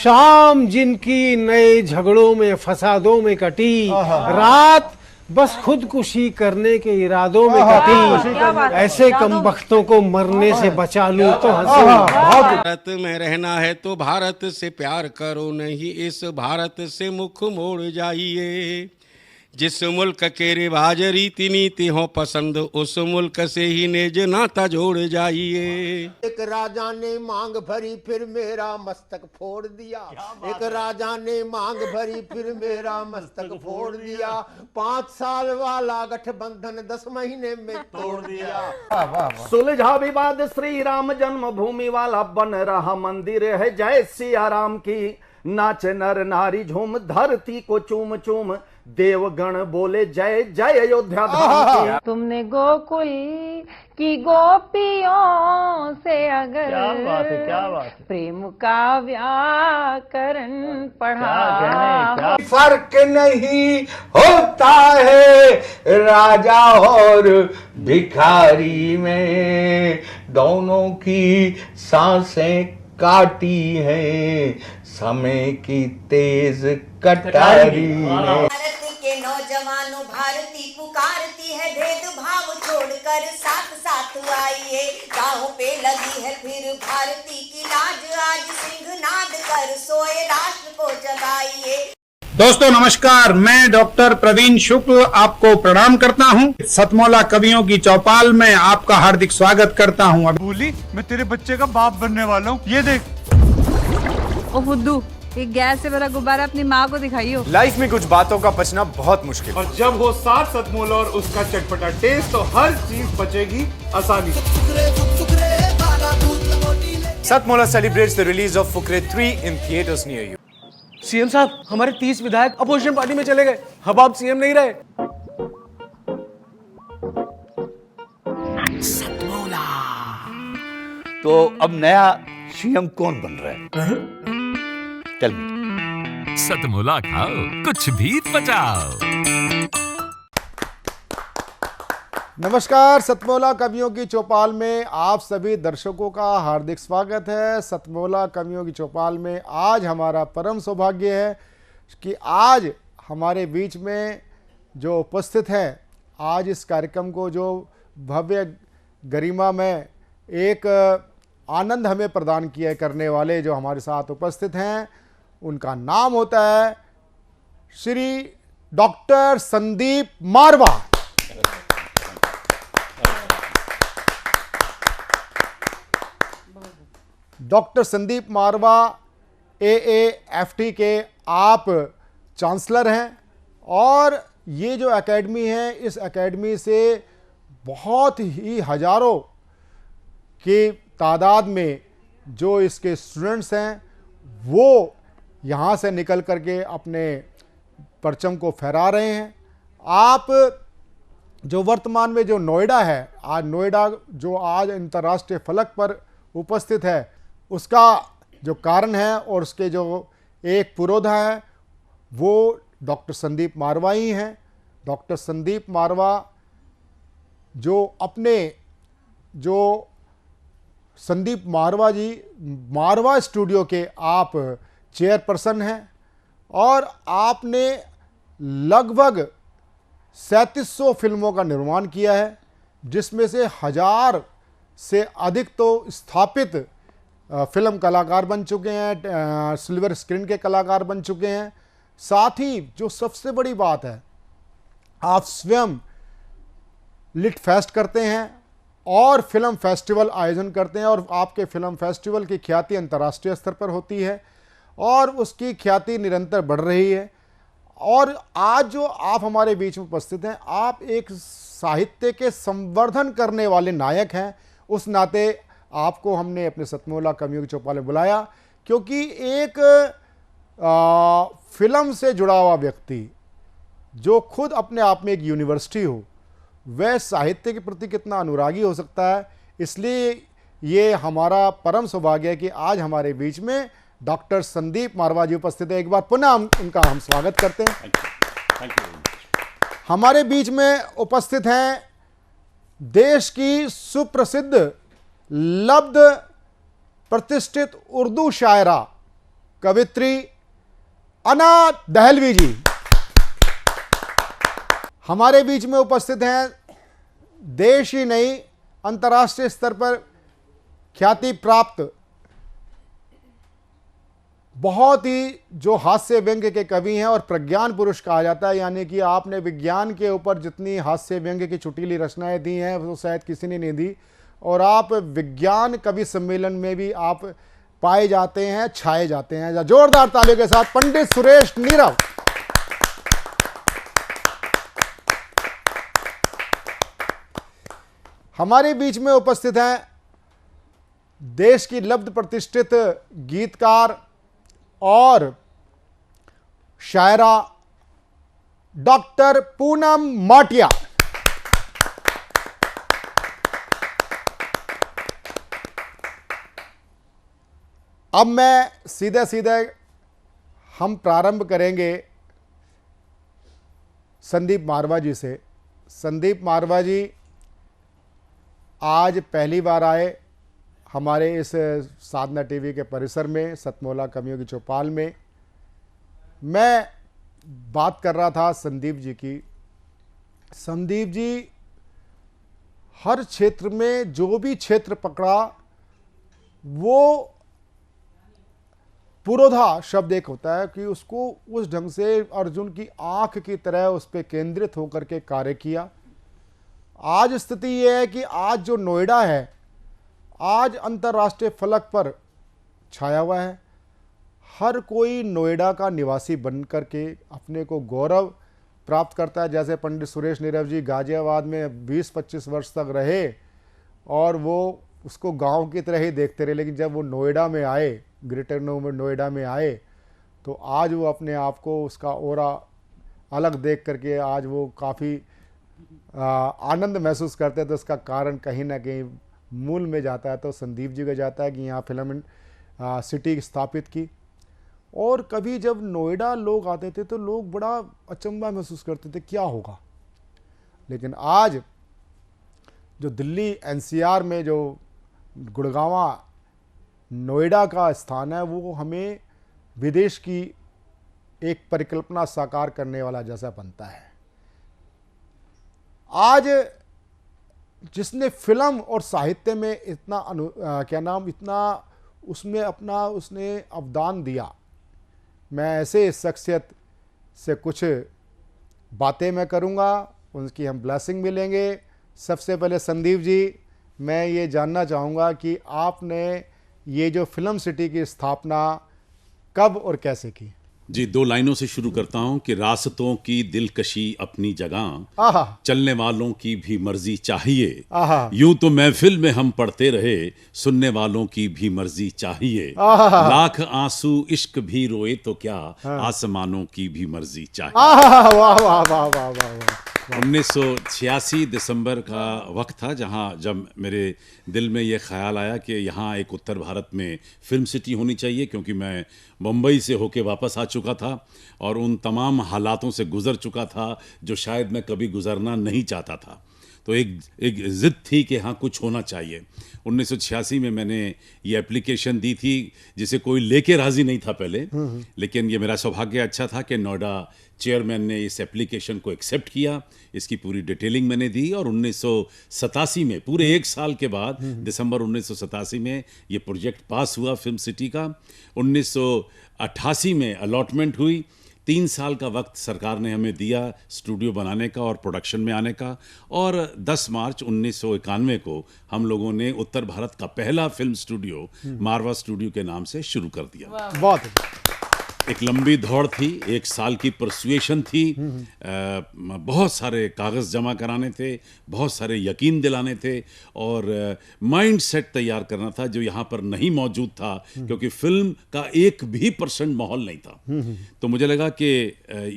शाम जिनकी नए झगड़ों में फसादों में कटी, रात बस खुदकुशी करने के इरादों में कटी, ऐसे कमबख्तों को मरने से बचा लूं तो हंसूं। भारत में रहना है तो भारत से प्यार करो, नहीं इस भारत से मुख मोड़ जाइए। जिस मुल्क के रिवाज रीति नीति हो पसंद, उस मुल्क से ही नेज नाता जोड़ जाइए। एक राजा ने मांग भरी फिर मेरा मस्तक फोड़ दिया। एक राजा ने मांग भरी फिर मेरा मस्तक फोड़ दिया। 5 साल वाला गठबंधन 10 महीने में तोड़ दिया। सुलझा विवाद श्री राम जन्मभूमि वाला, बन रहा मंदिर है जय सिया राम की। नाच नर नारी झूम धरती को चूम चूम, देवगण बोले जय जय अयोध्या धाम की। तुमने गोकुल की गोपियों से अगर क्या बात है। प्रेम का व्याकरण पढ़ा, फर्क नहीं होता है राजा और भिखारी में, दोनों की सांसें काटी हैं समय की तेज कटारी ने। भारत के नौजवानों भारती पुकारती है, भेदभाव छोड़कर साथ साथ आइए। गाँव पे लगी है फिर भारती की लाज, आज सिंहनाद कर सोए राष्ट्र को जगाइए। दोस्तों नमस्कार, मैं डॉक्टर प्रवीण शुक्ल आपको प्रणाम करता हूं। सतमौला कवियों की चौपाल में आपका हार्दिक स्वागत करता हूं। बोली मैं तेरे बच्चे का बाप बनने वाला हूं, ये देख। ओ फुद्दू, एक गैस से भरा गुब्बारा अपनी माँ को दिखाइयो। लाइफ में कुछ बातों का बचना बहुत मुश्किल, और जब हो साथ सतमोला और उसका चटपटा टेस्ट, तो हर चीज बचेगी आसानी से। Satmola celebrates the release of Fukre 3 in theaters near you. CM साहब, हमारे 30 विधायक अपोजिशन पार्टी में चले गए, अब आप सीएम नहीं रहे। सतमोला तो अब नया सीएम कौन बन रहा है? Tell me. सतमोला खाओ, कुछ भी बचाओ। नमस्कार, सतमौला कवियों की चौपाल में आप सभी दर्शकों का हार्दिक स्वागत है। सतमौला कवियों की चौपाल में आज हमारा परम सौभाग्य है कि आज हमारे बीच में जो उपस्थित हैं, आज इस कार्यक्रम को जो भव्य गरिमा में एक आनंद हमें प्रदान किया करने वाले जो हमारे साथ उपस्थित हैं, उनका नाम होता है श्री डॉक्टर संदीप मारवा। डॉक्टर संदीप मारवा AAFT के आप चांसलर हैं, और ये जो एकेडमी है, इस एकेडमी से बहुत ही हजारों की तादाद में जो इसके स्टूडेंट्स हैं, वो यहाँ से निकल करके अपने परचम को फहरा रहे हैं। आप जो वर्तमान में जो नोएडा है, आज नोएडा जो आज अंतर्राष्ट्रीय फलक पर उपस्थित है, उसका जो कारण है और उसके जो एक पुरोधा है, वो डॉक्टर संदीप मारवा ही हैं। डॉक्टर संदीप मारवा जो अपने जो संदीप मारवा जी मारवा स्टूडियो के आप चेयरपर्सन हैं, और आपने लगभग 3700 फिल्मों का निर्माण किया है, जिसमें से 1000 से अधिक तो स्थापित फिल्म कलाकार बन चुके हैं, सिल्वर स्क्रीन के कलाकार बन चुके हैं। साथ ही जो सबसे बड़ी बात है, आप स्वयं लिट फेस्ट करते हैं और फिल्म फेस्टिवल आयोजन करते हैं, और आपके फिल्म फेस्टिवल की ख्याति अंतर्राष्ट्रीय स्तर पर होती है और उसकी ख्याति निरंतर बढ़ रही है। और आज जो आप हमारे बीच में उपस्थित हैं, आप एक साहित्य के संवर्धन करने वाले नायक हैं। उस नाते आपको हमने अपने सतमौला कवियों की चौपाल में बुलाया, क्योंकि एक फिल्म से जुड़ा हुआ व्यक्ति जो खुद अपने आप में एक यूनिवर्सिटी हो, वह साहित्य के प्रति कितना अनुरागी हो सकता है। इसलिए ये हमारा परम सौभाग्य है कि आज हमारे बीच में डॉक्टर संदीप मारवा जी उपस्थित है। एक बार पुनः उनका हम स्वागत करते हैं। हमारे बीच में उपस्थित हैं देश की सुप्रसिद्ध लब्ध प्रतिष्ठित उर्दू शायरा कवित्री अना दहलवी जी हमारे बीच में उपस्थित हैं। देश ही नहीं, अंतर्राष्ट्रीय स्तर पर ख्याति प्राप्त बहुत ही जो हास्य व्यंग्य के कवि हैं और प्रज्ञान पुरुष कहा जाता है, यानी कि आपने विज्ञान के ऊपर जितनी हास्य व्यंग्य की चुटीली रचनाएं दी हैं वो शायद किसी ने नहीं दी, और आप विज्ञान कवि सम्मेलन में भी आप पाए जाते हैं, छाए जाते हैं। जोरदार तालियों के साथ पंडित सुरेश नीरव। हमारे बीच में उपस्थित हैं देश की लब्ध प्रतिष्ठित गीतकार और शायरा डॉक्टर पूनम माटिया। अब मैं सीधे सीधे हम प्रारंभ करेंगे संदीप मारवा जी से। संदीप मारवा जी आज पहली बार आए हमारे इस साधना टीवी के परिसर में, सतमोला कवियों की चौपाल में। मैं बात कर रहा था संदीप जी की। संदीप जी हर क्षेत्र में जो भी क्षेत्र पकड़ा वो पुरोधा शब्द एक होता है कि उसको उस ढंग से अर्जुन की आंख की तरह उस पर केंद्रित होकर के कार्य किया। आज स्थिति यह है कि आज जो नोएडा है आज अंतर्राष्ट्रीय फलक पर छाया हुआ है। हर कोई नोएडा का निवासी बन करके अपने को गौरव प्राप्त करता है। जैसे पंडित सुरेश नीरव जी गाजियाबाद में 20-25 वर्ष तक रहे और वो उसको गांव की तरह ही देखते रहे, लेकिन जब वो नोएडा में आए, ग्रेटर नोएडा में आए, तो आज वो अपने आप को उसका ओरा अलग देख करके आज वो काफ़ी आनंद महसूस करते हैं। तो इसका कारण कहीं ना कहीं मूल में जाता है तो संदीप जी का जाता है कि यहाँ फिल्म सिटी स्थापित की। और कभी जब नोएडा लोग आते थे तो लोग बड़ा अचंभा महसूस करते थे क्या होगा, लेकिन आज जो दिल्ली एनसीआर में जो गुड़गांवा नोएडा का स्थान है वो हमें विदेश की एक परिकल्पना साकार करने वाला जैसा बनता है। आज जिसने फिल्म और साहित्य में इतना इतना उसमें अपना उसने अवदान दिया, मैं ऐसे शख्सियत से कुछ बातें मैं करूंगा, उनकी हम ब्लेसिंग मिलेंगे। सबसे पहले संदीप जी, मैं ये जानना चाहूँगा कि आपने ये जो फिल्म सिटी की स्थापना कब और कैसे की? जी, 2 लाइनों से शुरू करता हूं कि रास्तों की दिलकशी अपनी जगह, चलने वालों की भी मर्जी चाहिए। यूं तो महफिल में हम पढ़ते रहे, सुनने वालों की भी मर्जी चाहिए। लाख आंसू इश्क भी रोए तो क्या, आसमानों की भी मर्जी चाहिए। वाह वाह वाह वाह वाह वाह। 1986 दिसंबर का वक्त था जब मेरे दिल में ये ख्याल आया कि यहाँ एक उत्तर भारत में फिल्म सिटी होनी चाहिए, क्योंकि मैं मुंबई से होके वापस आ चुका था और उन तमाम हालातों से गुज़र चुका था जो शायद मैं कभी गुज़रना नहीं चाहता था। तो एक ज़िद थी कि हाँ कुछ होना चाहिए। 1986 में मैंने ये एप्लीकेशन दी थी जिसे कोई लेके राज़ी नहीं था पहले, लेकिन ये मेरा सौभाग्य अच्छा था कि नोएडा चेयरमैन ने इस एप्लीकेशन को एक्सेप्ट किया। इसकी पूरी डिटेलिंग मैंने दी और 1987 में, पूरे 1 साल के बाद, दिसंबर 1987 में ये प्रोजेक्ट पास हुआ फिल्म सिटी का। 1988 में अलॉटमेंट हुई। 3 साल का वक्त सरकार ने हमें दिया स्टूडियो बनाने का और प्रोडक्शन में आने का, और 10 मार्च 1991 को हम लोगों ने उत्तर भारत का पहला फिल्म स्टूडियो मारवा स्टूडियो के नाम से शुरू कर दिया। बहुत एक लंबी दौड़ थी, 1 साल की परसुएशन थी, बहुत सारे कागज़ जमा कराने थे, बहुत सारे यकीन दिलाने थे और माइंड सेट तैयार करना था जो यहाँ पर नहीं मौजूद था, क्योंकि फिल्म का 1% माहौल नहीं था। तो मुझे लगा कि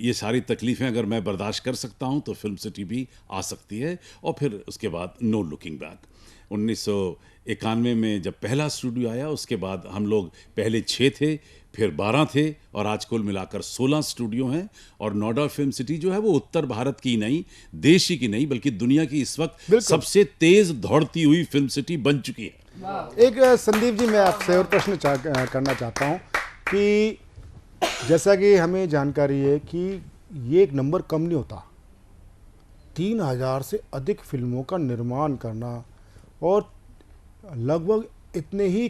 ये सारी तकलीफ़ें अगर मैं बर्दाश्त कर सकता हूँ तो फिल्म सिटी भी आ सकती है। और फिर उसके बाद नो लुकिंग बैक। 1991 में जब पहला स्टूडियो आया, उसके बाद हम लोग पहले 6 थे, फिर 12 थे और आज कुल मिलाकर 16 स्टूडियो हैं। और नोएडा फिल्म सिटी जो है वो उत्तर भारत की नहीं, देश ही की नहीं, बल्कि दुनिया की इस वक्त सबसे तेज दौड़ती हुई फिल्म सिटी बन चुकी है। एक संदीप जी, मैं आपसे और प्रश्न करना चाहता हूँ कि जैसा कि हमें जानकारी है कि ये एक नंबर कम नहीं होता, 3000 से अधिक फिल्मों का निर्माण करना और लगभग इतने ही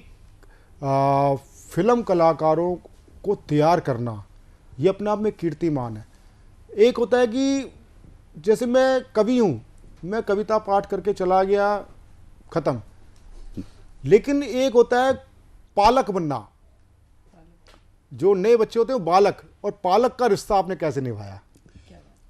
फिल्म कलाकारों को तैयार करना, ये अपने आप में कीर्तिमान है। एक होता है कि जैसे मैं कवि हूँ, मैं कविता पाठ करके चला गया, ख़त्म। लेकिन एक होता है पालक बनना, जो नए बच्चे होते हैं वो बालक, और पालक का रिश्ता आपने कैसे निभाया?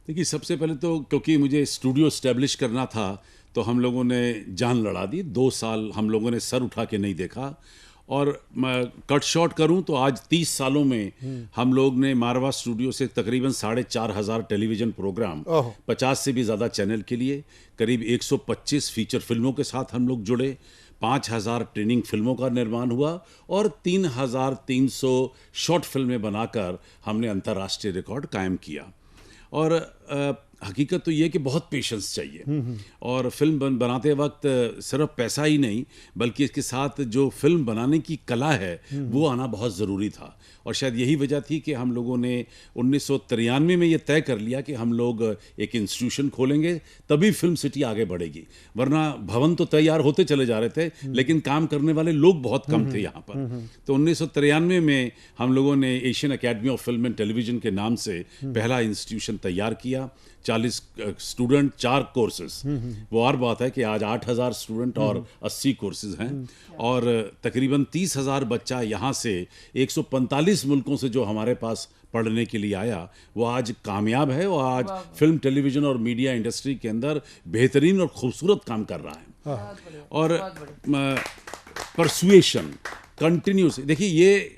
देखिए, सबसे पहले तो क्योंकि मुझे स्टूडियो इस्टेब्लिश करना था तो हम लोगों ने जान लड़ा दी। 2 साल हम लोगों ने सर उठा के नहीं देखा। और मैं कट शॉर्ट करूं तो आज 30 सालों में हम लोग ने मारवा स्टूडियो से तकरीबन 4,500 टेलीविज़न प्रोग्राम, 50 से भी ज़्यादा चैनल के लिए, करीब 125 फीचर फिल्मों के साथ हम लोग जुड़े, 5,000 ट्रेनिंग फिल्मों का निर्माण हुआ और 3,300 शॉर्ट फिल्में बनाकर हमने अंतर्राष्ट्रीय रिकॉर्ड कायम किया। और हकीकत तो ये कि बहुत पेशेंस चाहिए और फिल्म बनाते वक्त सिर्फ पैसा ही नहीं बल्कि इसके साथ जो फिल्म बनाने की कला है वो आना बहुत ज़रूरी था। और शायद यही वजह थी कि हम लोगों ने 1993 में ये तय कर लिया कि हम लोग एक इंस्टीट्यूशन खोलेंगे, तभी फिल्म सिटी आगे बढ़ेगी। वरना भवन तो तैयार होते चले जा रहे थे लेकिन काम करने वाले लोग बहुत कम थे यहाँ पर। तो 1993 में हम लोगों ने Asian academy of film and television के नाम से पहला इंस्टीट्यूशन तैयार किया। 40 स्टूडेंट, 4 कोर्सेज। वो और बात है कि आज 8,000 स्टूडेंट और 80 कोर्सेज हैं और तकरीबन 30,000 बच्चा यहाँ से 145 मुल्कों से जो हमारे पास पढ़ने के लिए आया वो आज कामयाब है और आज फिल्म, टेलीविज़न और मीडिया इंडस्ट्री के अंदर बेहतरीन और खूबसूरत काम कर रहा है। और परसुएशन कंटिन्यूस, देखिए ये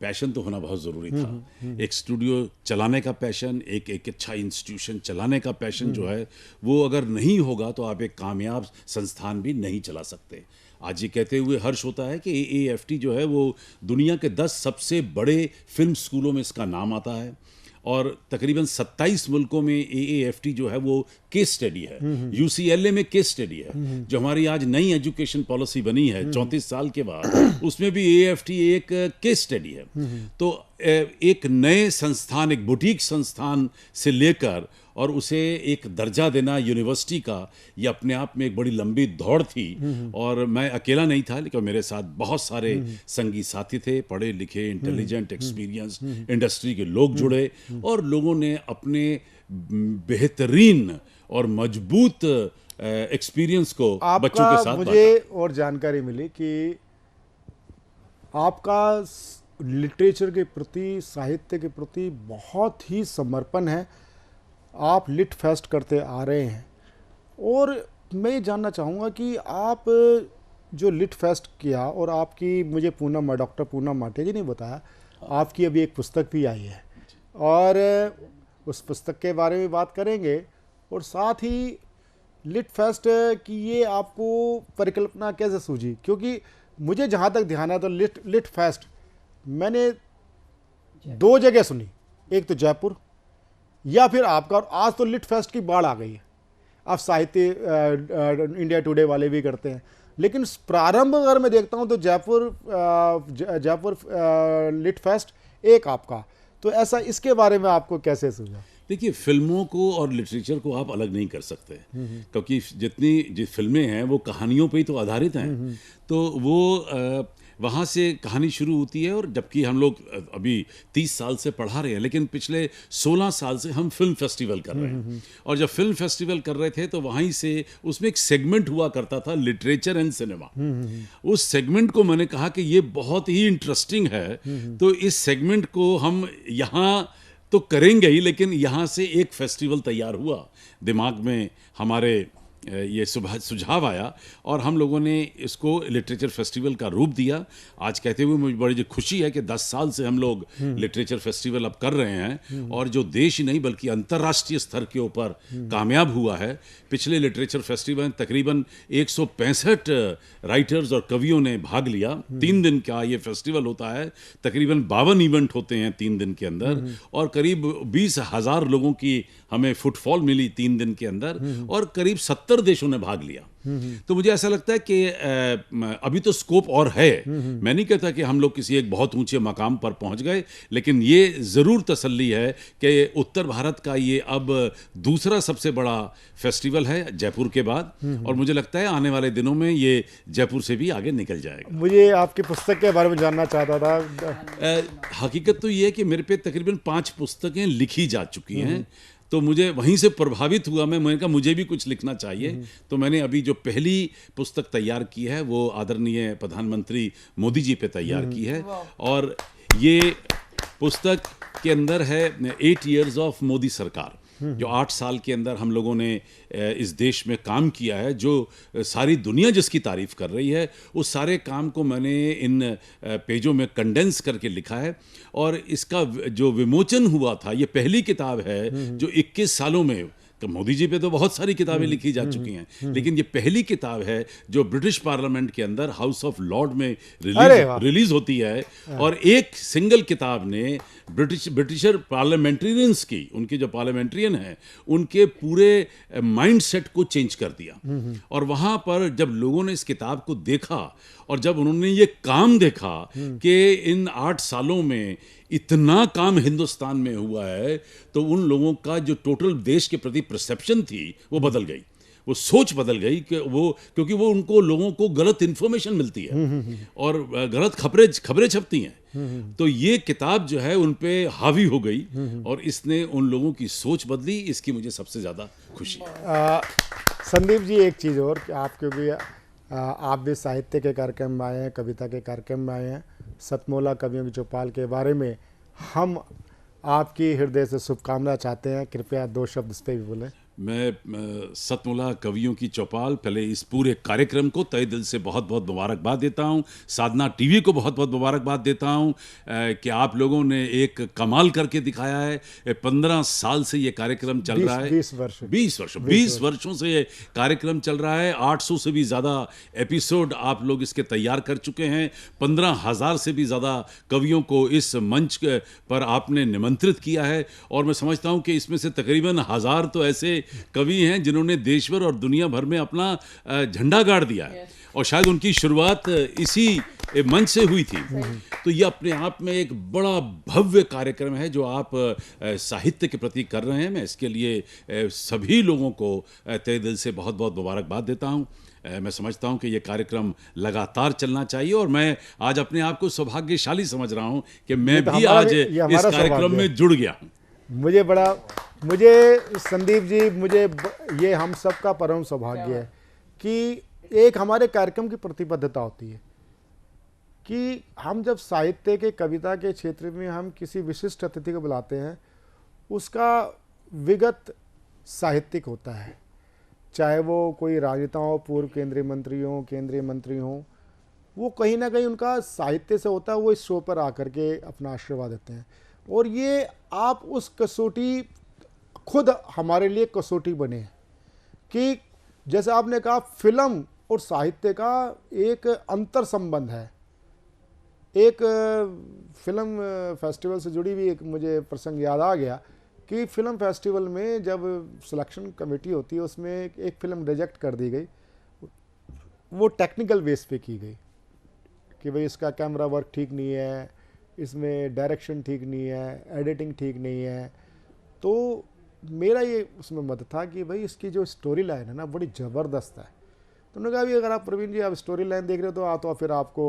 पैशन तो होना बहुत ज़रूरी था। एक स्टूडियो चलाने का पैशन, एक अच्छा इंस्टीट्यूशन चलाने का पैशन जो है वो अगर नहीं होगा तो आप एक कामयाब संस्थान भी नहीं चला सकते। आज ये कहते हुए हर्ष होता है कि AAFT जो है वो दुनिया के 10 सबसे बड़े फिल्म स्कूलों में इसका नाम आता है और तकरीबन 27 मुल्कों में AAFT जो है वो केस स्टडी है। UCLA में केस स्टडी है। जो हमारी आज नई एजुकेशन पॉलिसी बनी है 34 साल के बाद, उसमें भी AAFT एक केस स्टडी है। तो एक नए संस्थान, एक बुटीक संस्थान से लेकर और उसे एक दर्जा देना यूनिवर्सिटी का, ये अपने आप में एक बड़ी लंबी दौड़ थी। और मैं अकेला नहीं था लेकिन मेरे साथ बहुत सारे संगी साथी थे, पढ़े लिखे, इंटेलिजेंट, एक्सपीरियंस इंडस्ट्री के लोग जुड़े और लोगों ने अपने बेहतरीन और मजबूत एक्सपीरियंस को बच्चों के साथ मुझे और जानकारी मिली कि आपका लिटरेचर के प्रति, साहित्य के प्रति बहुत ही समर्पण है। आप लिट फेस्ट करते आ रहे हैं और मैं ये जानना चाहूँगा कि आप जो लिट फेस्ट किया और आपकी, मुझे डॉक्टर पूनम माटे जी ने बताया आपकी अभी एक पुस्तक भी आई है और उस पुस्तक के बारे में बात करेंगे। और साथ ही लिट फेस्ट की ये आपको परिकल्पना कैसे सूझी? क्योंकि मुझे जहाँ तक ध्यान है तो लिट फेस्ट मैंने 2 जगह सुनी, एक तो जयपुर या फिर आपका, और आज तो लिट फेस्ट की बाढ़ आ गई है। अब साहित्य इंडिया टुडे वाले भी करते हैं, लेकिन प्रारंभ अगर मैं देखता हूं तो जयपुर लिट फेस्ट एक आपका, तो ऐसा इसके बारे में आपको कैसे सूझा? देखिए, फिल्मों को और लिटरेचर को आप अलग नहीं कर सकते क्योंकि जितनी फिल्में हैं वो कहानियों पे ही तो आधारित हैं। तो वो वहाँ से कहानी शुरू होती है और जबकि हम लोग अभी 30 साल से पढ़ा रहे हैं लेकिन पिछले 16 साल से हम फिल्म फेस्टिवल कर रहे हैं। और जब फिल्म फेस्टिवल कर रहे थे तो वहीं से उसमें एक सेगमेंट हुआ करता था, लिटरेचर एंड सिनेमा। उस सेगमेंट को मैंने कहा कि ये बहुत ही इंटरेस्टिंग है, तो इस सेगमेंट को हम यहाँ तो करेंगे ही, लेकिन यहाँ से एक फेस्टिवल तैयार हुआ। दिमाग में हमारे ये सुझाव आया और हम लोगों ने इसको लिटरेचर फेस्टिवल का रूप दिया। आज कहते हुए मुझे बड़ी खुशी है कि 10 साल से हम लोग लिटरेचर फेस्टिवल अब कर रहे हैं और जो देश ही नहीं बल्कि अंतर्राष्ट्रीय स्तर के ऊपर कामयाब हुआ है। पिछले लिटरेचर फेस्टिवल तकरीबन 165 राइटर्स और कवियों ने भाग लिया। 3 दिन का ये फेस्टिवल होता है, तकरीबन 52 इवेंट होते हैं 3 दिन के अंदर और करीब 20,000 लोगों की हमें फुटफॉल मिली 3 दिन के अंदर और करीब 70 70 देशों ने भाग लिया। तो मुझे ऐसा लगता है कि अभी तो स्कोप और है। मैं नहीं कहता कि हम लोग किसी एक बहुत ऊंचे मकाम पर पहुंच गए, लेकिन ये ज़रूर तसल्ली है कि उत्तर भारत का ये अब दूसरा सबसे बड़ा फेस्टिवल है जयपुर के बाद, और मुझे लगता है आने वाले दिनों में ये जयपुर से भी आगे निकल जाएगा। मुझे आपकी पुस्तक के बारे में जानना चाहता था। हकीकत तो ये है कि मेरे पे तकरीबन 5 पुस्तकें लिखी जा चुकी हैं, तो मुझे वहीं से प्रभावित हुआ। मैंने कहा मुझे भी कुछ लिखना चाहिए, तो मैंने अभी जो पहली पुस्तक तैयार की है वो आदरणीय प्रधानमंत्री मोदी जी पे तैयार की है, और ये पुस्तक के अंदर है 8 years ऑफ मोदी सरकार, जो 8 साल के अंदर हम लोगों ने इस देश में काम किया है, जो सारी दुनिया जिसकी तारीफ कर रही है, उस सारे काम को मैंने इन पेजों में कंडेंस करके लिखा है। और इसका जो विमोचन हुआ था, ये पहली किताब है जो 21 सालों में, तो मोदी जी पे तो बहुत सारी किताबें लिखी जा चुकी हैं, लेकिन ये पहली किताब है जो ब्रिटिश पार्लियामेंट के अंदर हाउस ऑफ लॉर्ड में रिलीज होती है, और एक सिंगल किताब ने ब्रिटिशर पार्लियामेंटेरियंस की, उनके जो पार्लियामेंटेरियन हैं, उनके पूरे माइंडसेट को चेंज कर दिया। और वहाँ पर जब लोगों ने इस किताब को देखा और जब उन्होंने ये काम देखा कि इन 8 सालों में इतना काम हिंदुस्तान में हुआ है, तो उन लोगों का जो टोटल देश के प्रति परसेप्शन थी वो बदल गई, वो सोच बदल गई कि क्योंकि वो उनको लोगों को गलत इन्फॉर्मेशन मिलती है और गलत खबरें छपती हैं। तो ये किताब जो है उन पे हावी हो गई और इसने उन लोगों की सोच बदली। इसकी मुझे सबसे ज़्यादा खुशी है। संदीप जी, एक चीज़ और, आप क्योंकि आप भी साहित्य के कार्यक्रम में आए हैं, कविता के कार्यक्रम में आए हैं, सतमोला कवियों की चौपाल के बारे में हम आपकी हृदय से शुभकामना चाहते हैं। कृपया 2 शब्द इस पर भी बोलें। मैं सतमोला कवियों की चौपाल, पहले इस पूरे कार्यक्रम को तहे दिल से बहुत बहुत मुबारकबाद देता हूं। साधना टीवी को बहुत बहुत मुबारकबाद देता हूं कि आप लोगों ने एक कमाल करके दिखाया है। 15 साल से ये कार्यक्रम चल रहा है, 20 वर्षों से ये कार्यक्रम चल रहा है। 800 से भी ज़्यादा एपिसोड आप लोग इसके तैयार कर चुके हैं। 15,000 से भी ज़्यादा कवियों को इस मंच पर आपने निमंत्रित किया है, और मैं समझता हूँ कि इसमें से तकरीबन 1000 तो ऐसे कवि हैं जिन्होंने देश भर और दुनिया भर में अपना झंडा गाड़ दिया है, और शायद उनकी शुरुआत इसी मंच से हुई थी। तो ये अपने आप में एक बड़ा भव्य कार्यक्रम है जो आप साहित्य के प्रति कर रहे हैं। मैं इसके लिए सभी लोगों को तहे दिल से बहुत बहुत मुबारकबाद देता हूँ। मैं समझता हूँ कि ये कार्यक्रम लगातार चलना चाहिए, और मैं आज अपने आप को सौभाग्यशाली समझ रहा हूँ कि मैं भी आज इस कार्यक्रम में जुड़ गया हूँ। मुझे संदीप जी, ये हम सब का परम सौभाग्य है कि एक हमारे कार्यक्रम की प्रतिबद्धता होती है कि हम जब साहित्य के, कविता के क्षेत्र में हम किसी विशिष्ट अतिथि को बुलाते हैं, उसका विगत साहित्यिक होता है, चाहे वो कोई राजनेता हो, पूर्व केंद्रीय मंत्री हो, वो कहीं ना कहीं उनका साहित्य से होता है, वो इस शो पर आकर के अपना आशीर्वाद देते हैं। और ये आप उस कसौटी, खुद हमारे लिए कसौटी बने हैं कि जैसे आपने कहा, फिल्म और साहित्य का एक अंतर संबंध है। एक फिल्म फेस्टिवल से जुड़ी भी एक मुझे प्रसंग याद आ गया कि फिल्म फेस्टिवल में जब सिलेक्शन कमेटी होती है, उसमें एक फिल्म रिजेक्ट कर दी गई, वो टेक्निकल बेस पे की गई कि भाई इसका कैमरा वर्क ठीक नहीं है, इसमें डायरेक्शन ठीक नहीं है, एडिटिंग ठीक नहीं है। तो मेरा ये उसमें मत था कि भाई इसकी जो स्टोरी लाइन है ना, बड़ी ज़बरदस्त है। तो उन्होंने कहा भी अगर आप प्रवीण जी आप स्टोरी लाइन देख रहे हो तो फिर आपको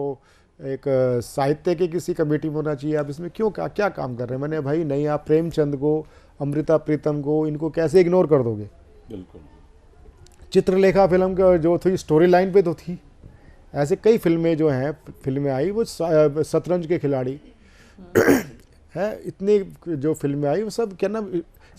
एक साहित्य की किसी कमेटी में होना चाहिए, आप इसमें क्यों क्या काम कर रहे हैं। मैंने भाई नहीं, आप प्रेमचंद को, अमृता प्रीतम को, इनको कैसे इग्नोर कर दोगे। बिल्कुल। चित्रलेखा फिल्म का जो थी स्टोरी लाइन पे तो थी, ऐसे कई फिल्में जो हैं, फिल्में आई, वो शतरंज के खिलाड़ी है, इतनी जो फिल्में आई वो सब क्या ना,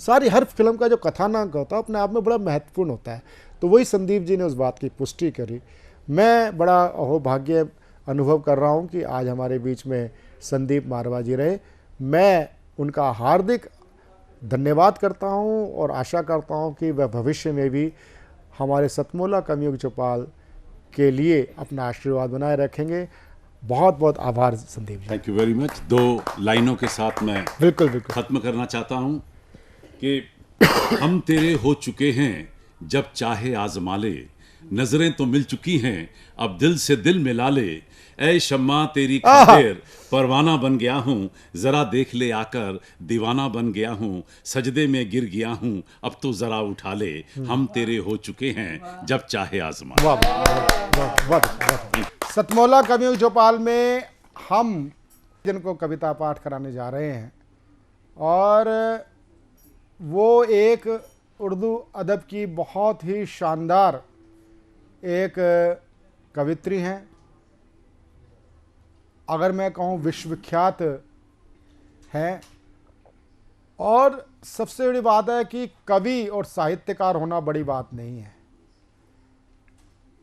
सारी हर फिल्म का जो कथानक होता है अपने आप में बड़ा महत्वपूर्ण होता है। तो वही संदीप जी ने उस बात की पुष्टि करी। मैं बड़ा अहोभाग्य अनुभव कर रहा हूँ कि आज हमारे बीच में संदीप मारवा जी रहे। मैं उनका हार्दिक धन्यवाद करता हूँ और आशा करता हूँ कि वह भविष्य में भी हमारे सतमोला कवियों की चौपाल के लिए अपना आशीर्वाद बनाए रखेंगे। बहुत बहुत आभार Sandeep ji. Thank you very much. 2 लाइनों के साथ मैं बिल्कुल खत्म करना चाहता हूँ कि हम तेरे हो चुके हैं जब चाहे आजमा ले, नजरें तो मिल चुकी हैं अब दिल से दिल मिला ले। ऐ शम्मा तेरी खातिर परवाना बन गया हूँ, जरा देख ले आकर दीवाना बन गया हूँ। सजदे में गिर गया हूँ अब तो जरा उठा ले, हम तेरे हो चुके हैं जब चाहे आजमा। वाह वाह वाह। सतमौला कवियों की चौपाल में हम जिनको कविता पाठ कराने जा रहे हैं, और वो एक उर्दू अदब की बहुत ही शानदार एक कवित्री हैं। अगर मैं कहूँ विश्वविख्यात हैं। और सबसे बड़ी बात है कि कवि और साहित्यकार होना बड़ी बात नहीं है,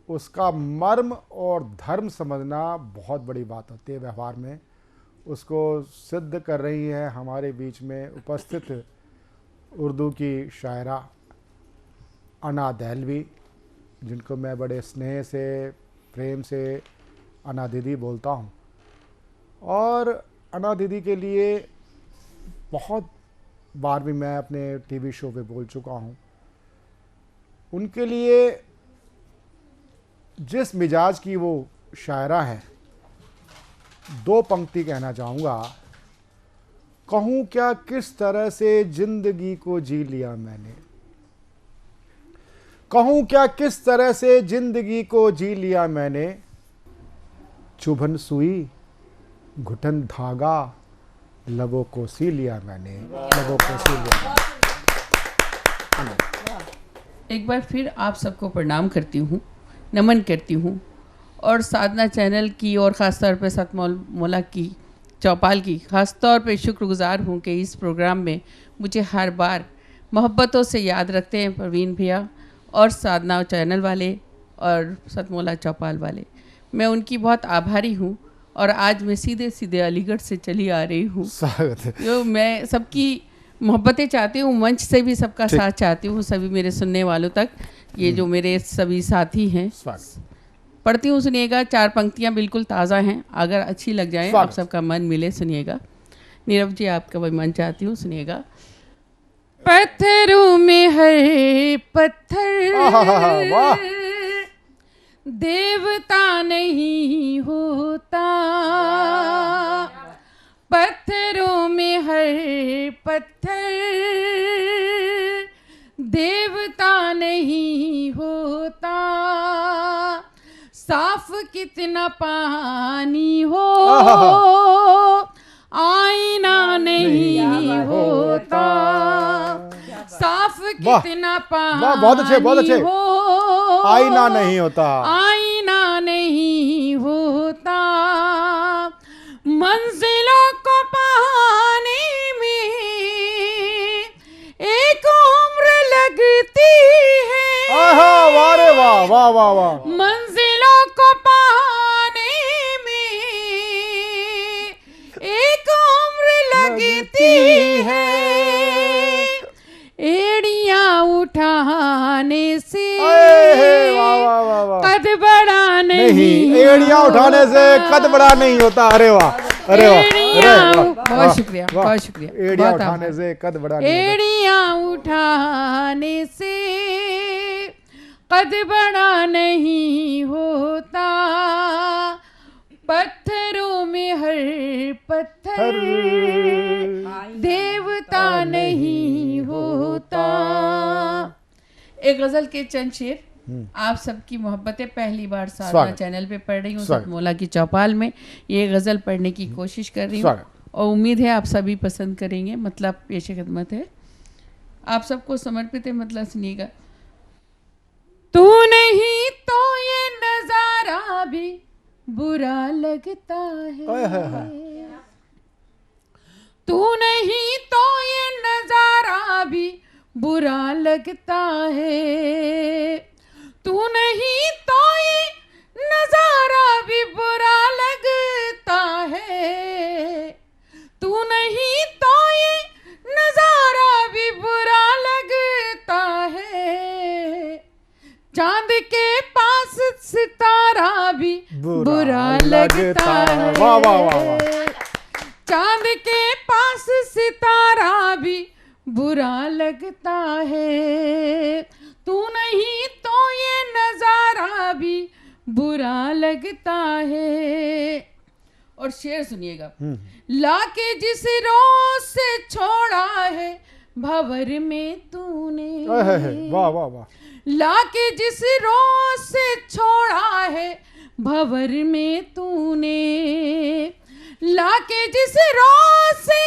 उसका मर्म और धर्म समझना बहुत बड़ी बात होती है व्यवहार में। उसको सिद्ध कर रही है हमारे बीच में उपस्थित उर्दू की शायरा अना दहलवी, जिनको मैं बड़े स्नेह से प्रेम से अना दीदी बोलता हूँ। और अना दीदी के लिए बहुत बार भी मैं अपने टीवी शो पे बोल चुका हूँ। उनके लिए जिस मिजाज की वो शायरा है, दो पंक्ति कहना चाहूँगा। कहूँ क्या किस तरह से जिंदगी को जी लिया मैंने, कहूँ क्या किस तरह से जिंदगी को जी लिया मैंने। चुभन सुई घुटन धागा लबों को सी लिया मैंने, लबों को सी लिया। एक बार फिर आप सबको प्रणाम करती हूँ, नमन करती हूँ, और साधना चैनल की और ख़ास तौर पे सतमौला की चौपाल की ख़ास तौर पे शुक्रगुजार हूँ कि इस प्रोग्राम में मुझे हर बार मोहब्बतों से याद रखते हैं प्रवीण भैया और साधना चैनल वाले और सतमौला चौपाल वाले। मैं उनकी बहुत आभारी हूँ। और आज मैं सीधे सीधे अलीगढ़ से चली आ रही हूँ। जो मैं सबकी मोहब्बतें चाहती हूँ, मंच से भी सबका साथ चाहती हूँ, सभी मेरे सुनने वालों तक। ये जो मेरे सभी साथी हैं, पढ़ती हूँ, सुनिएगा। 4 पंक्तियाँ बिल्कुल ताज़ा हैं, अगर अच्छी लग जाए, आप सबका मन मिले, सुनिएगा। नीरव जी आपका वही मन चाहती हूँ, सुनिएगा। पत्थरों में हर पत्थर देवता नहीं होता, पत्थरों में हर पत्थर देवता नहीं होता। साफ कितना पानी हो आईना नहीं होता, साफ कितना पानी बहुत अच्छे हो आईना नहीं होता, आईना नहीं होता। मंजिलों को पाने में एक उम्र लगती है। वाह रे वाह वाह वाह वाह। मंजिलों को पाने में एक उम्र लगती है। एड़ियां उठाने से कद बड़ा नहीं, एड़ियां उठाने से कद बड़ा नहीं होता। अरे वाह, अरे वाह, बहुत शुक्रिया, बहुत शुक्रिया। एड़ियां उठाने से कद बड़ा नहीं, एड़ियां उठाने से कद बड़ा नहीं होता। पत्थरों में हर पत्थर देवता नहीं होता। एक गजल के चंद शेर आप सबकी मोहब्बतें पहली बार साधना चैनल पे पढ़ रही हूँ, सतमौला की चौपाल में ये गजल पढ़ने की कोशिश कर रही हूँ और उम्मीद है आप सभी पसंद करेंगे। मतलब पेश खिदमत है, आप सबको समर्पित है। मतलब सुनिएगा। तू नहीं तो ये नजारा भी बुरा लगता है, तू नहीं तो ये नजारा भी बुरा लगता है, तू नहीं तो ये नजारा भी बुरा लगता है, तू नहीं तो ये नजारा भी बुरा लगता है। चांद के पास सितारा भी बुरा लगता है, वाह वाह वाह। चांद के पास सितारा भी बुरा लगता है। तू नहीं लगता है। और शेर सुनिएगा। लाके जिस रोज से छोड़ा है भंवर में तूने, वाह वाह वाह, लाके जिस रोज से छोड़ा है भंवर में तूने, लाके जिस रोज से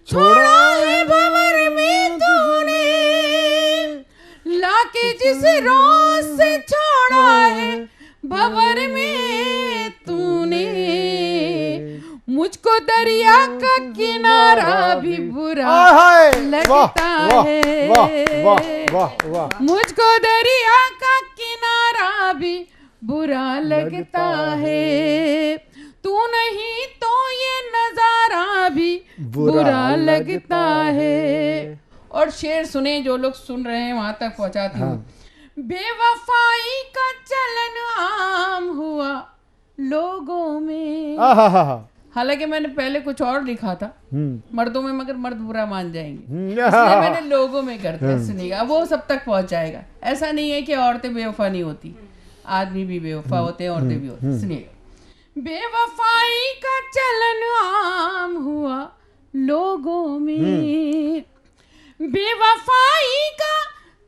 छोड़ा है भंवर में तूने, लाके जिस रोज से छोड़ा है भंवर में तूने, मुझको दरिया का किनारा भी बुरा लगता है, मुझको दरिया का किनारा भी बुरा लगता है, तू नहीं तो ये नजारा भी बुरा लगता है। और शेर सुने, जो लोग सुन रहे हैं वहां तक पहुंचाती हूँ। बेवफाई का चलन आम हुआ लोगों में, हालांकि मैंने पहले कुछ और लिखा था मर्दों में, मगर मर्द बुरा मान जाएंगे, इसलिए मैंने लोगों में कर दिया। सुनिएगा, वो सब तक पहुंच जाएगा। ऐसा नहीं है कि औरतें बेवफा नहीं होती, आदमी भी बेवफा होते हैं, औरतें भी होती हैं। सुनिएगा, बेवफाई का चलन आम हुआ लोगों में, बेवफाई का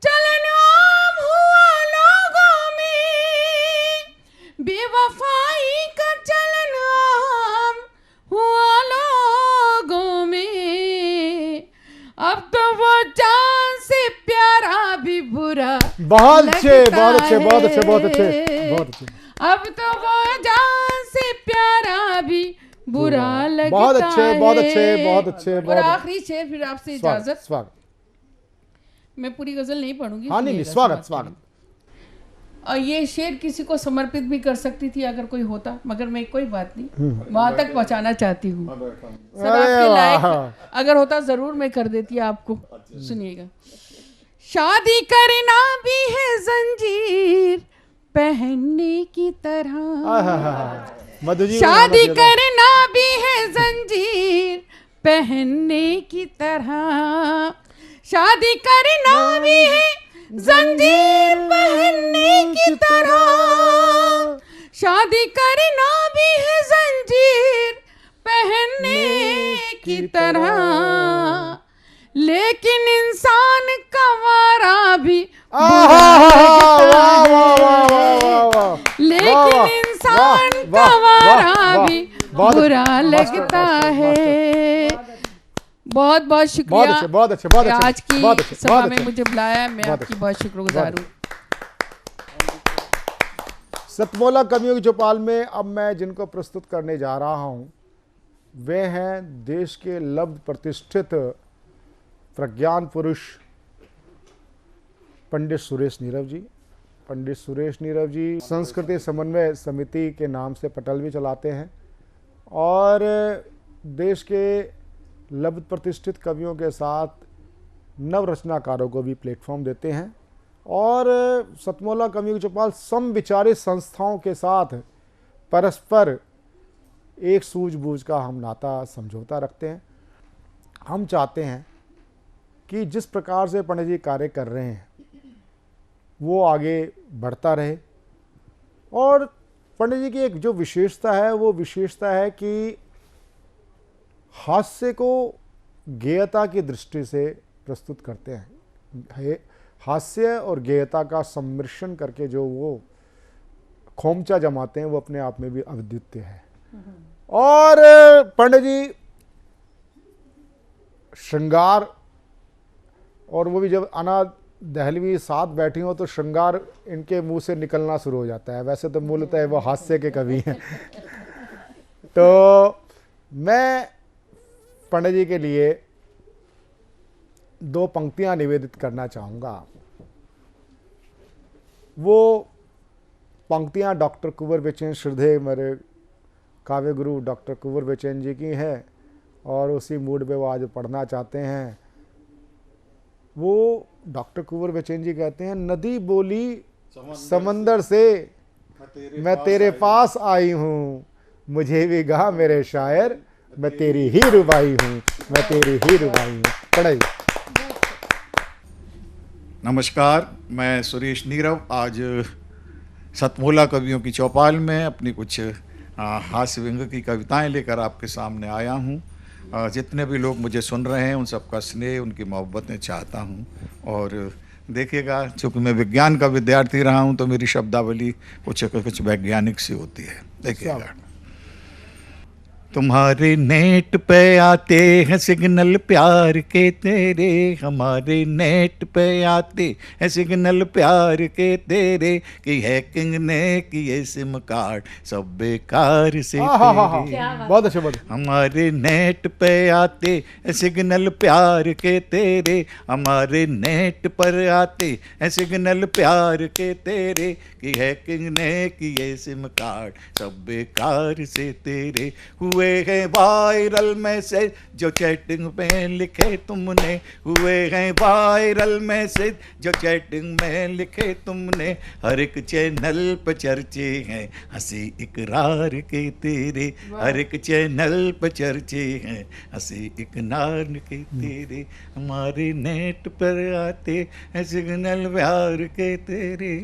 चलन आम हुआ लोगों में, बेवफाई का चलन आम हुआ लोगों में, अब तो वो जान से प्यारा भी बुरा बहुत अच्छे, बहुत अच्छे, बहुत अच्छे, बहुत अच्छे, बहुत अच्छे। अब तो वो जान से प्यारा भी बुरा लगता बहुत अच्छे, है। बहुत अच्छे, बहुत अच्छे। और आखिरी शेर, फिर आपसे इजाजत। स्वागत। मैं पूरी गजल नहीं पढ़ूंगी। हाँ नहीं, स्वागत स्वागत। और ये शेर किसी को समर्पित भी कर सकती थी अगर कोई होता, मगर मैं कोई बात नहीं, वहां तक पहुंचाना चाहती हूँ। सर आपके लायक अगर होता जरूर मैं कर देती आपको। सुनिएगा, शादी करना भी है जंजीर पहनने की तरह, शादी करना भी है जंजीर पहनने की तरह, शादी करना भी है जंजीर पहनने की तरह, शादी करना भी है जंजीर पहनने की तरह, लेकिन इंसान का वारा भी लेकिन इंसान का वारा भी बुरा लगता है। बहुत बहुत शुक्रिया, बहुत अच्छे, बहुत अच्छे, आज की सभा में मुझे बुलाया, मैं आपकी बहुत शुक्रगुजार हूँ। सतमौला कवियों की चौपाल में अब मैं जिनको प्रस्तुत करने जा रहा हूँ वे हैं देश के लब्ध प्रतिष्ठित प्रज्ञान पुरुष पंडित सुरेश नीरव जी। पंडित सुरेश नीरव जी संस्कृति समन्वय समिति के नाम से पटल भी चलाते हैं और देश के लब्ध प्रतिष्ठित कवियों के साथ नव रचनाकारों को भी प्लेटफॉर्म देते हैं और सतमौला कवियों की चौपाल समविचारित संस्थाओं के साथ परस्पर एक सूझबूझ का हम नाता समझौता रखते हैं। हम चाहते हैं कि जिस प्रकार से पंडित जी कार्य कर रहे हैं वो आगे बढ़ता रहे और पंडित जी की एक जो विशेषता है वो विशेषता है कि हास्य को गेयता की दृष्टि से प्रस्तुत करते हैं। हास्य और गेयता का सम्मिश्रण करके जो वो खोमचा जमाते हैं वो अपने आप में भी अद्वितीय है। और पंडित जी श्रृंगार, और वो भी जब अना दहलवी साथ बैठी हो तो श्रृंगार इनके मुंह से निकलना शुरू हो जाता है। वैसे तो मूलतः वो हास्य के कवि हैं। तो मैं पंडित जी के लिए दो पंक्तियां निवेदित करना चाहूँगा। वो पंक्तियां डॉक्टर कुंवर बेचैन, श्रद्धेय मेरे काव्य गुरु डॉक्टर कुंवर बेचैन जी की हैं और उसी मूड में वो आज पढ़ना चाहते हैं। वो डॉक्टर कुंवर बेचैन जी कहते हैं, नदी बोली समंदर से मैं तेरे पास आई हूँ, मुझे भी गा मेरे शायर मैं तेरी ही रुबाई हूँ, मैं तेरी ही रुबाई हूँ। पढ़ाई। नमस्कार, मैं सुरेश नीरव आज सतमोला कवियों की चौपाल में अपनी कुछ हास्य व्यंग की कविताएं लेकर आपके सामने आया हूं। जितने भी लोग मुझे सुन रहे हैं उन सबका स्नेह, उनकी मोहब्बतें चाहता हूं। और देखिएगा, चूँकि मैं विज्ञान का विद्यार्थी रहा हूं तो मेरी शब्दावली कुछ वैज्ञानिक सी होती है। देखिएगा, तुम्हारे नेट पे आते हैं सिग्नल प्यार के तेरे, हमारे नेट पे आते हैं सिग्नल प्यार के तेरे, कि हैकिंग ने किए सिम कार्ड सब बेकार से तेरे। बहुत अच्छे, बहुत हमारे नेट पे आते हैं सिग्नल प्यार के तेरे, हमारे नेट पर आते हैं सिग्नल प्यार के तेरे, कि हैकिंग ने किए सिम कार्ड सब बेकार से तेरे। हुए हैं वायरल मैसेज जो चैटिंग में लिखे तुमने, हुए हैं वायरल मैसेज जो चैटिंग में लिखे तुमने, हर एक चैनल पर चर्चे हैं हंसी इकरार के तेरे, हर एक चैनल पर चर्चे हैं हंसी इकरार के तेरे, हमारे नेट पर आते हैं सिग्नल प्यार के तेरे।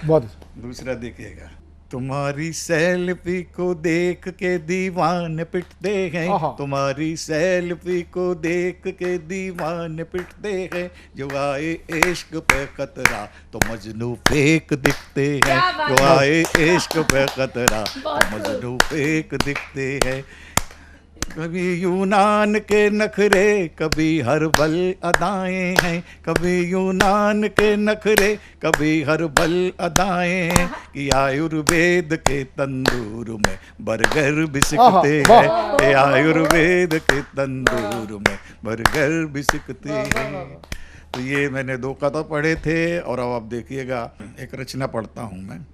बहुत। दूसरा देखिएगा, तुम्हारी सेल्फी को देख के दीवाने पिटते हैं, तुम्हारी सेल्फी को देख के दीवाने पिटते हैं, जो आए इश्क पे खतरा तो मजनू फेक दिखते हैं, जो आए इश्क पे खतरा तो मजनू फेक दिखते हैं। कभी यूनान के नखरे कभी हर्बल अदाएं हैं, कभी यूनान के नखरे कभी हर्बल अदाएं हैं, कि आयुर्वेद के तंदूर में बर्गर भी सिकते हैं, कि आयुर्वेद के तंदूर में बर्गर भी सिकते हैं। तो ये मैंने 2 कथा पढ़े थे। और अब आप देखिएगा, एक रचना पढ़ता हूँ मैं।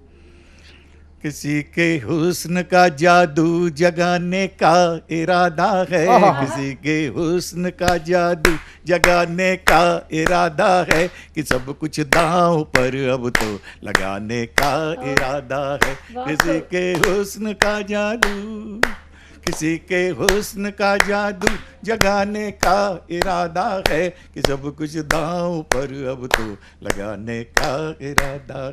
किसी के हुस्न का जादू जगाने का इरादा है, किसी के हुस्न का जादू जगाने का इरादा है, कि सब कुछ दांव पर अब तो लगाने का इरादा है। किसी के हुस्न का जादू, किसी के हुस्न का जादू जगाने का इरादा है, कि सब कुछ दांव पर अब तो लगाने का इरादा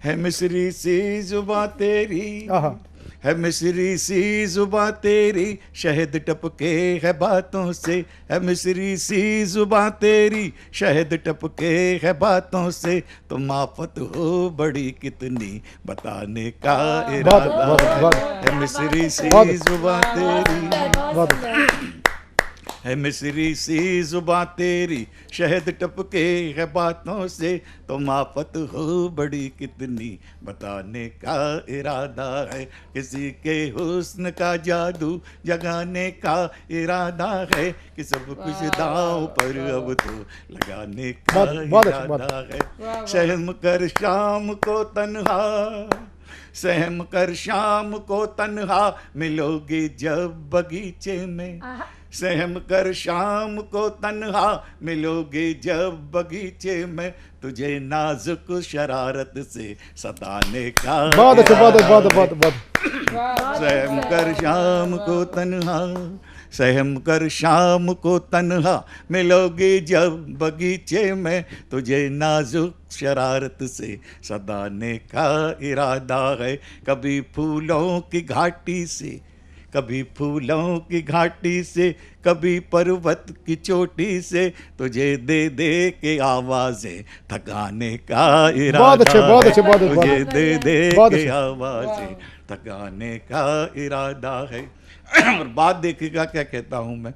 है मिस्री सी जुबां तेरी, है मिस्री सी जुबां तेरी, शहद टपके है बातों से, है मिस्री सी जुबां तेरी, शहद टपके है बातों से, तुम आफत हो बड़ी कितनी बताने का इरादा है मिस्री सी जुबां तेरी, है मिस्री सी जुबां तेरी, शहद टपके है बातों से, तुम आफत हो बड़ी कितनी बताने का इरादा है। किसी के हुस्न का जादू जगाने का इरादा है, कि सब कुछ दांव पर अब तो लगाने का इरादा है। सहम कर शाम को तन्हा, सहम कर शाम को तन्हा मिलोगी जब बगीचे में, सहम कर शाम को तन्हा मिलोगे जब बगीचे में, तुझे नाजुक शरारत से सताने का सहम कर शाम को तन्हा, सहम कर शाम को तन्हा मिलोगे जब बगीचे में, तुझे नाजुक शरारत से सताने का इरादा है। कभी फूलों की घाटी से, कभी फूलों की घाटी से, कभी पर्वत की चोटी से, तुझे दे दे के आवाजें थकाने का इरादा है, तुझे दे दे के आवाजें थकाने का इरादा है। और बात देखिएगा क्या कहता हूँ मैं।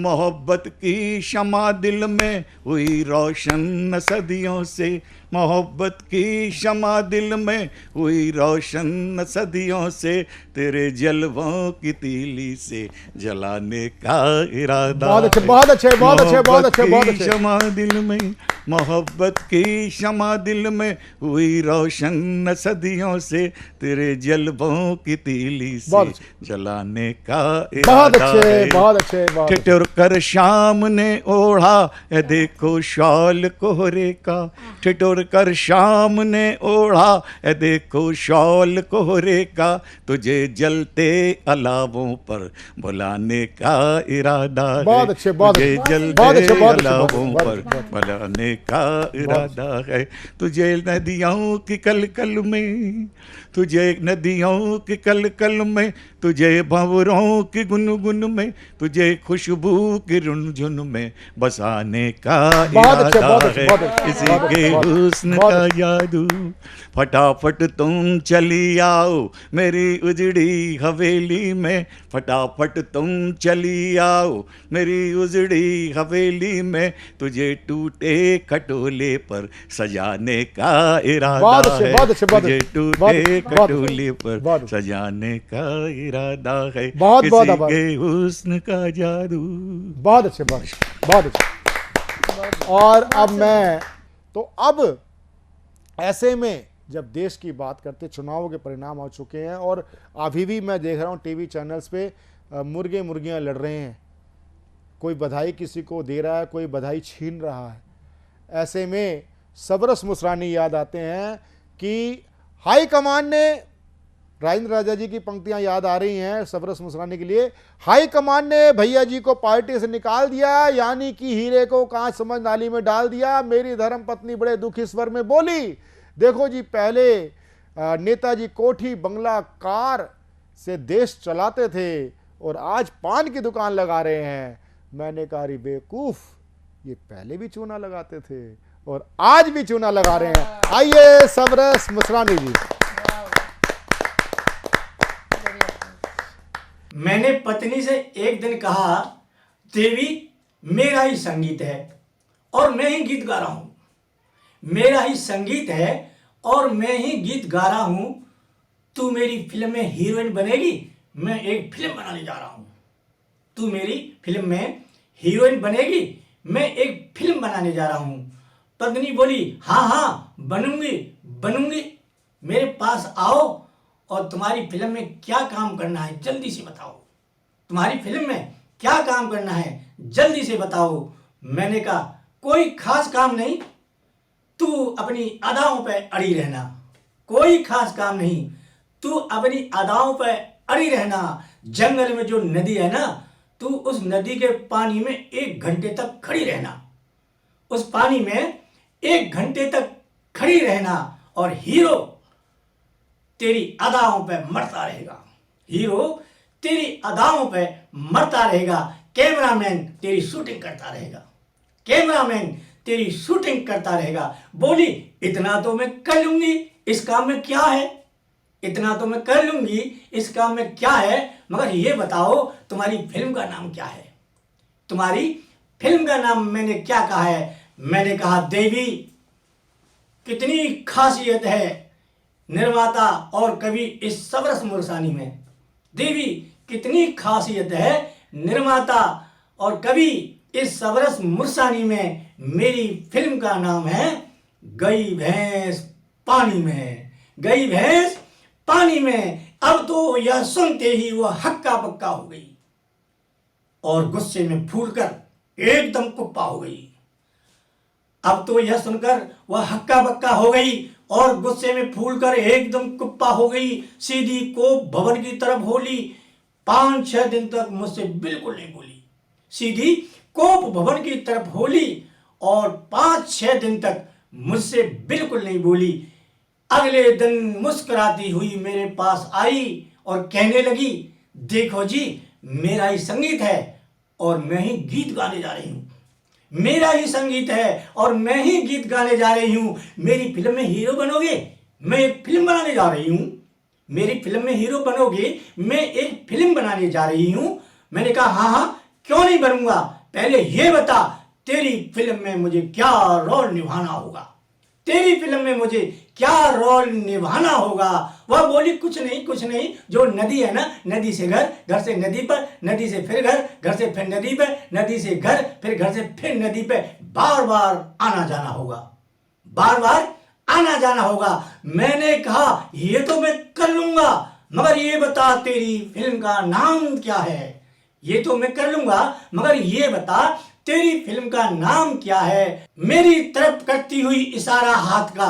मोहब्बत की शमा दिल में हुई रोशन सदियों से, मोहब्बत की शमा दिल में हुई रोशन सदियों से, तेरे जलवों की तीली से जलाने का इरादा। बहुत अच्छे, बहुत अच्छे, बहुत अच्छे, बहुत अच्छे, बहुत अच्छे। शमा दिल में, मोहब्बत की शमा दिल में हुई रोशन सदियों से, तेरे जलवों की तीली से जलाने का का बहुत इरादा अच्छे, है। बहुत अच्छे, बहुत अच्छे। ठिठुर कर शाम ने ओढ़ा है देखो शॉल कोहरे का, ठिठुर कर शाम ने ओढ़ा है देखो शॉल कोहरे का, तुझे जलते अलावों पर बुलाने का इरादा है। बहुत अच्छे, बहुत तुझे अच्छे, जलते बहुत अच्छे, बहुत अच्छे, अलावों बहुत पर अच्छे, बुलाने का इरादा है। तुझे नदियों की कलकल में, तुझे नदियों की कलकल में, तुझे भंवरों की गुनगुन में, तुझे खुशबू की रुनझुन में बसाने का बहुत अच्छे, इरादा बहुत अच्छे, है। बहुत अच्छे, इसी बहुत के अच्छे, बहुत हुस्न बहुत का अच्छे। जादू, फटाफट तुम चली आओ मेरी उजड़ी हवेली में, फटाफट तुम चली आओ मेरी उजड़ी हवेली में, तुझे टूटे खटोले पर सजाने का इरादा बहुत अच्छे, है। बहुत अच्छे, बहुत तुझे अच्छे, टूटे बहुत अच्छे, बहुत अच्छे, खटोले पर सजाने का इरादा है। बहुत बहुत किसी आभार। के हुस्न का जादू। बहुत अच्छे, बहुत अच्छे, बहुत अच्छे। और अब मैं तो अब ऐसे में जब देश की बात करते, चुनावों के परिणाम आ चुके हैं और अभी भी मैं देख रहा हूँ टीवी चैनल्स पे मुर्गे मुर्गियाँ लड़ रहे हैं, कोई बधाई किसी को दे रहा है, कोई बधाई छीन रहा है। ऐसे में सबरस मुसरानी याद आते हैं कि हाई कमान ने, राजेंद्र राजा जी की पंक्तियां याद आ रही हैं सबरस मुसरानी के लिए। हाई कमान ने भैया जी को पार्टी से निकाल दिया, यानी कि हीरे को कांच समझ नाली में डाल दिया। मेरी धर्म पत्नी बड़े दुखी स्वर में बोली, देखो जी पहले नेताजी कोठी बंगला कार से देश चलाते थे और आज पान की दुकान लगा रहे हैं। मैंने कहा रे बेवकूफ, ये पहले भी चूना लगाते थे और आज भी चूना लगा रहे हैं। आइए सबरस मुसरानी जी। मैंने पत्नी से एक दिन कहा, देवी मेरा ही संगीत है और मैं ही गीत गा रहा हूं, मेरा ही संगीत है और मैं ही गीत गा रहा हूं, तू मेरी फिल्म में हीरोइन बनेगी, मैं एक फिल्म बनाने जा रहा हूं। तू मेरी फिल्म में हीरोइन बनेगी, मैं एक फिल्म बनाने जा रहा हूं। पत्नी बोली, हाँ हाँ बनूंगी बनूंगी, मेरे पास आओ और तुम्हारी फिल्म में क्या काम करना है जल्दी से बताओ, तुम्हारी फिल्म में क्या काम करना है जल्दी से बताओ। मैंने कहा कोई खास काम नहीं, तू अपनी अदाओं पे अड़ी रहना, कोई खास काम नहीं, तू अपनी अदाओं पे अड़ी रहना। जंगल में जो नदी है ना, तू उस नदी के पानी में 1 घंटे तक खड़ी रहना, उस पानी में 1 घंटे तक खड़ी रहना और हीरो तेरी अदाओं पे मरता रहेगा, हीरो तेरी अदाओं पे मरता रहेगा। कैमरामैन तेरी शूटिंग करता रहेगा, कैमरामैन तेरी शूटिंग करता रहेगा। बोली, इतना तो मैं कर लूंगी, इस काम में क्या है, इतना तो मैं कर लूंगी, इस काम में क्या है, मगर ये बताओ तुम्हारी फिल्म का नाम क्या है, तुम्हारी फिल्म का नाम मैंने क्या कहा है। मैंने कहा, देवी कितनी खासियत है निर्माता और कवि इस सबरस मुरसानी में, देवी कितनी खासियत है निर्माता और कवि इस सबरस मुरसानी में। मेरी फिल्म का नाम है गई भैंस पानी में, गई भैंस पानी में। अब तो यह सुनते ही वह हक्का बक्का हो गई और गुस्से में फूलकर एकदम कुप्पा हो गई। अब तो यह सुनकर वह हक्का बक्का हो गई और गुस्से में फूलकर एकदम कुप्पा हो गई। सीधी कोप भवन की तरफ बोली, 5-6 दिन तक मुझसे बिल्कुल नहीं बोली। सीधी कोप भवन की तरफ बोली और 5-6 दिन तक मुझसे बिल्कुल नहीं बोली। अगले दिन मुस्कुराती हुई मेरे पास आई और कहने लगी, देखो जी मेरा ही संगीत है और मैं ही गीत गाने जा रही हूँ, मेरा ही संगीत है और मैं ही गीत गाने जा रही हूँ। मेरी फिल्म में हीरो बनोगे, मैं एक फिल्म बनाने जा रही हूँ, मेरी फिल्म में हीरो बनोगे, मैं एक फिल्म बनाने जा रही हूँ। मैंने कहा, हाँ हाँ क्यों नहीं बनूंगा, पहले ये बता तेरी फिल्म में मुझे क्या रोल निभाना होगा, तेरी फिल्म में मुझे क्या रोल निभाना होगा। वह बोली, कुछ नहीं, जो नदी है ना, नदी से घर, घर से नदी पर, नदी से फिर घर, घर से फिर नदी पे, नदी से घर, फिर घर से फिर नदी पे, बार बार आना जाना होगा, बार बार आना जाना होगा। मैंने कहा ये तो मैं कर लूंगा, मगर ये बता तेरी फिल्म का नाम क्या है। ये तो मैं कर लूंगा, मगर ये बता तेरी फिल्म का नाम क्या है। मेरी तरफ करती हुई इशारा हाथ का,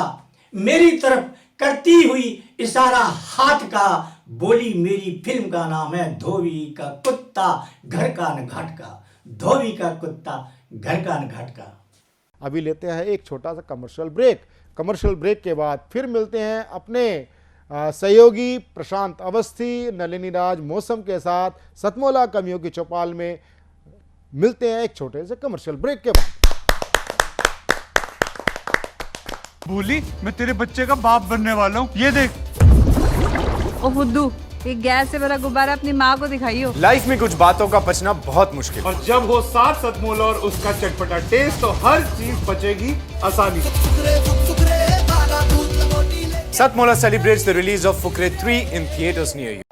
मेरी तरफ करती हुई इशारा हाथ का, बोली मेरी फिल्म का नाम है धोबी का कुत्ता घर का न घाट का। धोबी का कुत्ता घर का न घाट का। अभी लेते हैं एक छोटा सा कमर्शियल ब्रेक। कमर्शियल ब्रेक के बाद फिर मिलते हैं अपने सहयोगी प्रशांत अवस्थी, नलिनी राज मौसम के साथ सतमोला कवियों की चौपाल में। मिलते हैं एक छोटे से कमर्शियल ब्रेक के बाद। भूली, मैं तेरे बच्चे का बाप बनने वाला हूँ, ये देख। ओ फुद्दू, एक गैस से भरा गुब्बारा अपनी माँ को दिखाइयो। लाइफ में कुछ बातों का बचना बहुत मुश्किल है। और जब हो साथ सतमोला और उसका चटपटा टेस्ट तो हर चीज बचेगी आसानी से। Satmola celebrates the release of Fukre 3 in theaters near you.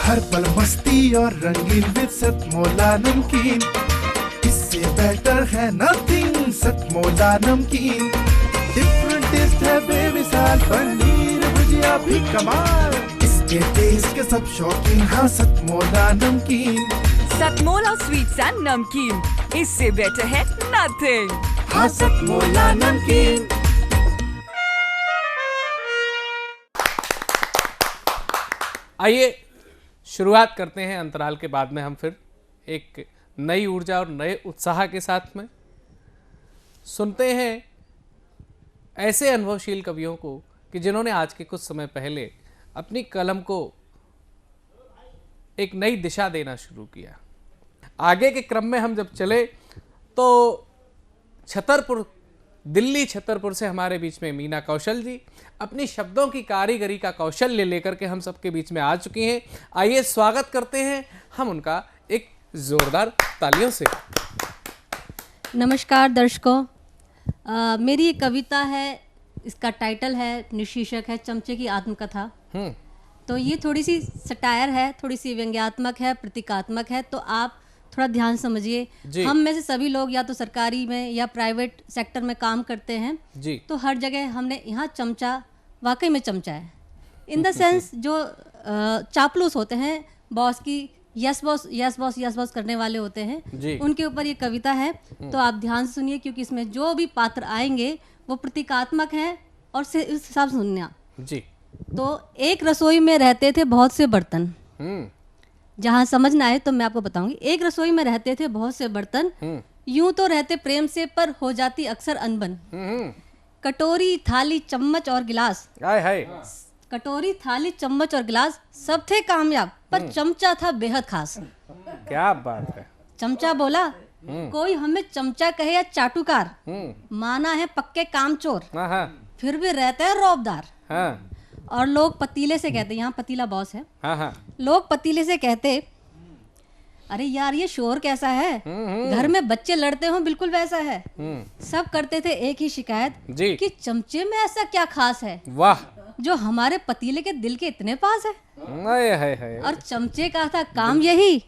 हर पल मस्ती और रंगीन विद सतमोला नमकीन, इससे बेटर है नथिंग। सतमोला नमकीन डिफरेंट टेस्ट है बेमिसाल, पनीर भुजिया भी कमाल, इसके टेस्ट के सब शौकीन। हाँ सतमोला नमकीन, सतमोला स्वीट्स एंड नमकीन, इससे बेटर है नथिंग। हाँ सतमोला नमकीन। आइए शुरुआत करते हैं अंतराल के बाद में हम फिर एक नई ऊर्जा और नए उत्साह के साथ में सुनते हैं ऐसे अनुभवशील कवियों को कि जिन्होंने आज के कुछ समय पहले अपनी कलम को एक नई दिशा देना शुरू किया। आगे के क्रम में हम जब चले तो छतरपुर, दिल्ली छतरपुर से हमारे बीच में मीना कौशल जी अपनी शब्दों की कारीगरी का कौशल्य लेकर के हम सबके बीच में आ चुकी हैं। आइए स्वागत करते हैं हम उनका एक जोरदार तालियों से। नमस्कार दर्शकों, मेरी एक कविता है, इसका टाइटल है, निशीर्षक है चमचे की आत्मकथा। तो ये थोड़ी सी सटायर है, थोड़ी सी व्यंग्यात्मक है, प्रतीकात्मक है, तो आप थोड़ा ध्यान समझिए। हम में से सभी लोग या तो सरकारी में या प्राइवेट सेक्टर में काम करते हैं जी। तो हर जगह हमने यहाँ चमचा, वाकई में चमचा है इन द सेंस जो चापलूस होते हैं, बॉस की yes boss yes boss yes boss करने वाले होते हैं, उनके ऊपर ये कविता है। तो आप ध्यान से सुनिए, क्योंकि इसमें जो भी पात्र आएंगे वो प्रतीकात्मक हैं और से इस हिसाब से सुनना जी। तो एक रसोई में रहते थे बहुत से बर्तन, जहाँ समझना है तो मैं आपको बताऊंगी। एक रसोई में रहते थे बहुत से बर्तन, यूं तो रहते प्रेम से पर हो जाती अक्सर अनबन। कटोरी थाली चम्मच और गिलास, कटोरी थाली चम्मच और गिलास सब थे कामयाब, पर चमचा था बेहद खास। क्या बात है। चमचा बोला, कोई हमें चमचा कहे या चाटुकार, माना है पक्के कामचोर, फिर भी रहते हैं रौबदार। और लोग पतीले से कहते, यहाँ पतीला बॉस है, लोग पतीले से कहते, अरे यार ये शोर कैसा है, घर में बच्चे लड़ते हो बिल्कुल वैसा है। सब करते थे एक ही शिकायत कि चमचे में ऐसा क्या खास है, वाह, जो हमारे पतीले के दिल के इतने पास है। और चमचे का था काम यही,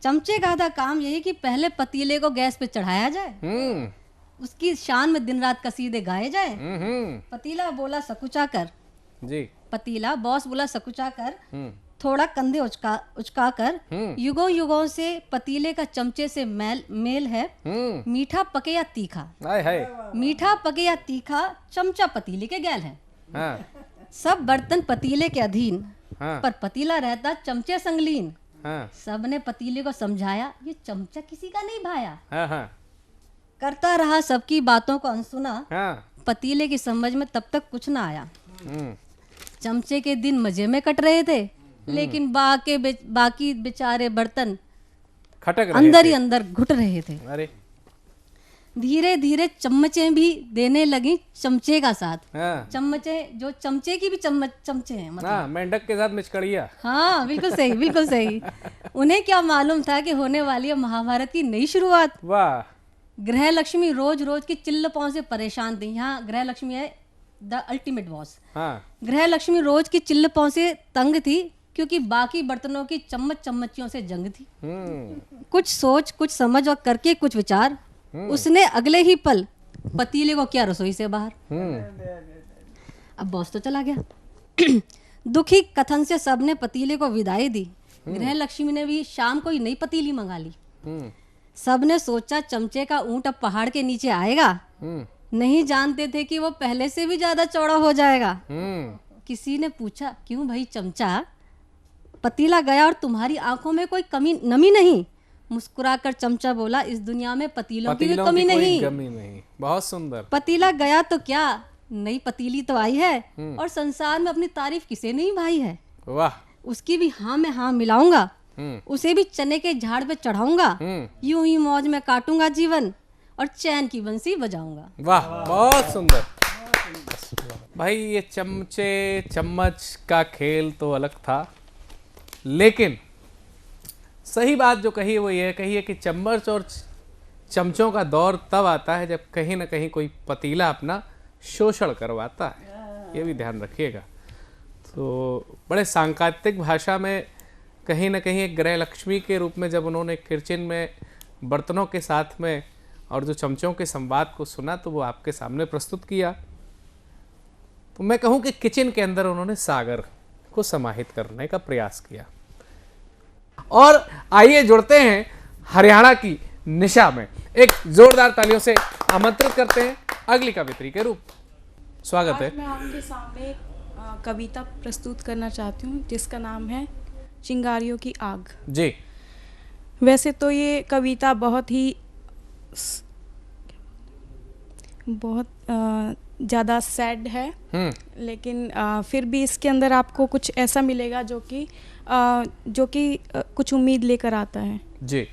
चमचे का था काम यही कि पहले पतीले को गैस पे चढ़ाया जाए, उसकी शान में दिन रात कसीदे गाए जाए। पतीला बोला सकुचा कर जी, पतीला बॉस बोला सकुचा कर, थोड़ा कंधे उचका कर, युगों युगों से पतीले का चमचे से मेल है। मीठा पके या तीखा, मीठा पके या तीखा, चमचा पतीले के गैल है। सब बर्तन पतीले के अधीन, पर पतीला रहता चमचे संगलीन। सबने पतीले को समझाया, ये चमचा किसी का नहीं भाया। करता रहा सबकी बातों को अनसुना, पतीले की समझ में तब तक कुछ ना आया। चमचे के दिन मजे में कट रहे थे, लेकिन बाकी बेचारे बर्तन खटक अंदर ही अंदर घुट रहे थे। अरे धीरे धीरे चम्मचें भी देने लगी चमचे का साथ। चम्मचे जो चमचे की भी चमचे हैं, मतलब मेंढक के साथ मिचकड़िया। हाँ बिल्कुल सही, बिल्कुल सही। उन्हें क्या मालूम था कि होने वाली है महाभारत की नई शुरुआत। वाह। गृह लक्ष्मी रोज रोज की चिल्लपों से परेशान थी। यहाँ गृह लक्ष्मी है द अल्टीमेट बॉस। गृह लक्ष्मी रोज की चिल्लपों से तंग थी, क्योंकि बाकी बर्तनों की चम्मचियों से जंग थी। कुछ सोच, कुछ समझ और करके कुछ विचार, उसने अगले ही पल पतीले को किया रसोई से बाहर। अब बॉस तो चला गया। दुखी कथन से सबने पतीले को विदाई दी। गृह लक्ष्मी ने भी शाम को ही नई पतीली मंगा ली। सबने सोचा चमचे का ऊंट अब पहाड़ के नीचे आएगा। नहीं जानते थे कि वो पहले से भी ज्यादा चौड़ा हो जाएगा। किसी ने पूछा, क्यों भाई चमचा, पतीला गया और तुम्हारी आंखों में कोई नमी नहीं? मुस्कुराकर चमचा बोला, इस दुनिया में पतीलों की भी कमी नहीं। बहुत सुंदर। पतीला गया तो क्या, नई पतीली तो आई है, और संसार में अपनी तारीफ किसे नहीं भाई है। वाह। उसकी भी हाँ में हाँ मिलाऊंगा, उसे भी चने के झाड़ पे चढ़ाऊंगा, यूं ही मौज में काटूंगा जीवन और चैन की बंसी बजाऊंगा। वाह, बहुत सुंदर। भाई ये चमचे चम्मच का खेल तो अलग था, लेकिन सही बात जो कही वो ये कही है कि चम्मच और चमचों का दौर तब आता है जब कहीं ना कहीं कोई पतीला अपना शोषण करवाता है। ये भी ध्यान रखिएगा। तो बड़े सांकेतिक भाषा में कहीं ना कहीं एक गृह लक्ष्मी के रूप में जब उन्होंने किचन में बर्तनों के साथ में और जो चमचों के संवाद को सुना तो वो आपके सामने प्रस्तुत किया। तो मैं कहूँ कि किचन के अंदर उन्होंने सागर को समाहित करने का प्रयास किया। और आइए जुड़ते हैं हरियाणा की निशा में। एक जोरदार तालियों से आमंत्रित करते हैं अगली कवित्री के रूप। स्वागत है। मैं आपके सामने कविता प्रस्तुत करना चाहती हूँ जिसका नाम है चिंगारियों की आग। जी। वैसे तो ये कविता बहुत ज़्यादा सैड है, लेकिन फिर भी इसके अंदर आपको कुछ ऐसा मिलेगा जो कि कुछ उम्मीद लेकर आता है। जी।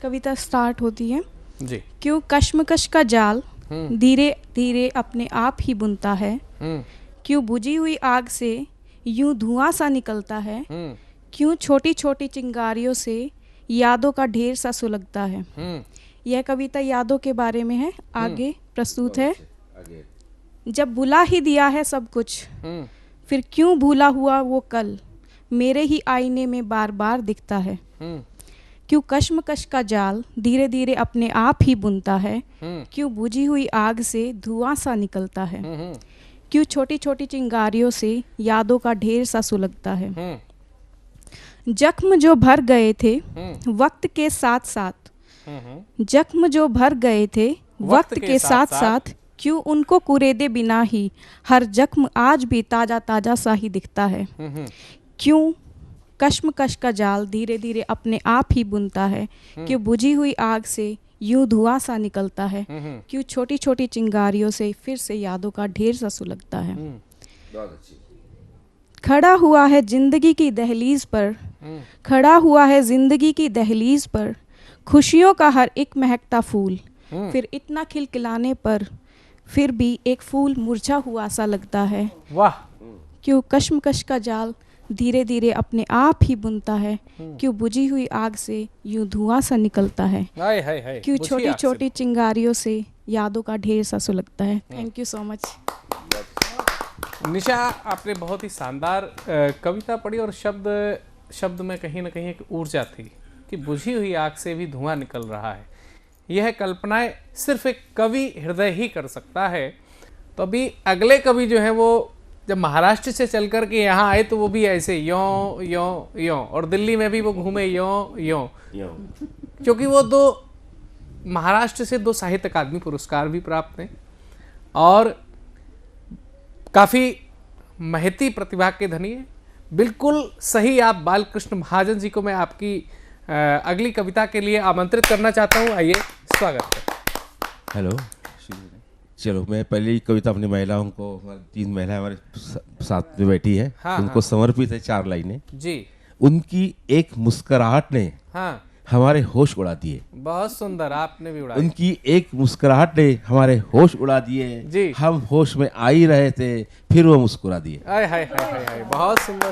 कविता स्टार्ट होती है। जी। क्यों कश्मकश का जाल धीरे धीरे अपने आप ही बुनता है, क्यों बुझी हुई आग से यूं धुआं सा निकलता है, क्यों छोटी छोटी चिंगारियों से यादों का ढेर सा सुलगता है। यह कविता यादों के बारे में है। आगे प्रस्तुत है। जब भुला ही दिया है सब कुछ, फिर क्यों भूला हुआ वो कल मेरे ही आईने में बार बार दिखता है। क्यों कश्मकश का जाल धीरे धीरे अपने आप ही बुनता है, क्यों बुझी हुई आग से धुआं सा निकलता है, क्यों छोटी छोटी चिंगारियों से यादों का ढेर सा सुलगता है। जख्म जो भर गए थे वक्त के साथ साथ, जख्म जो भर गए थे वक्त के साथ साथ, क्यों उनको कुरेदे बिना ही हर जख्म आज भी ताजा ताजा सा ही दिखता है। क्यों कश्मकश का जाल धीरे धीरे अपने आप ही बुनता है, क्यों बुझी हुई आग से यूं धुआं सा निकलता है, क्यों छोटी छोटी चिंगारियों से फिर से यादों का ढेर सा सुलगता है। खड़ा हुआ है जिंदगी की दहलीज पर, खड़ा हुआ है जिंदगी की दहलीज पर, खुशियों का हर एक महकता फूल, फिर इतना खिलखिलाने पर फिर भी एक फूल मुरझा हुआ सा लगता है। वाह। क्यों कश्मकश का जाल धीरे धीरे अपने आप ही बुनता है, क्यों बुझी हुई आग से यूं धुआं सा निकलता है, क्यों छोटी छोटी चिंगारियों से यादों का ढेर सा सुलगता है। Thank you so much. Nisha, आपने बहुत ही शानदार कविता पढ़ी और शब्द में कहीं ना कहीं एक ऊर्जा थी कि बुझी हुई आग से भी धुआं निकल रहा है। यह कल्पनाएं सिर्फ एक कवि हृदय ही कर सकता है। तो अभी अगले कवि जो है वो जब महाराष्ट्र से चल कर के यहाँ आए तो वो भी ऐसे यों यों यों, और दिल्ली में भी वो घूमे यों यों, क्योंकि वो महाराष्ट्र से 2 साहित्य अकादमी पुरस्कार भी प्राप्त हैं और काफ़ी महती प्रतिभा के धनी है। बिल्कुल सही। आप बालकृष्ण महाजन जी को मैं आपकी अगली कविता के लिए आमंत्रित करना चाहता हूँ। आइए, स्वागत है। हेलो। चलो, मैं पहली कविता अपनी महिलाओं को, 3 महिलाएं हमारे साथ में बैठी है, उनको समर्पित है 4 लाइनें जी। उनकी एक मुस्कुराहट ने हमारे होश उड़ा दिए। बहुत सुंदर, आपने भी उड़ा। उनकी एक मुस्कुराहट ने हमारे होश उड़ा दिए जी। हम होश में आ ही रहे थे, फिर वो मुस्कुरा दिए। हाय हाय हाय हाय, बहुत सुंदर।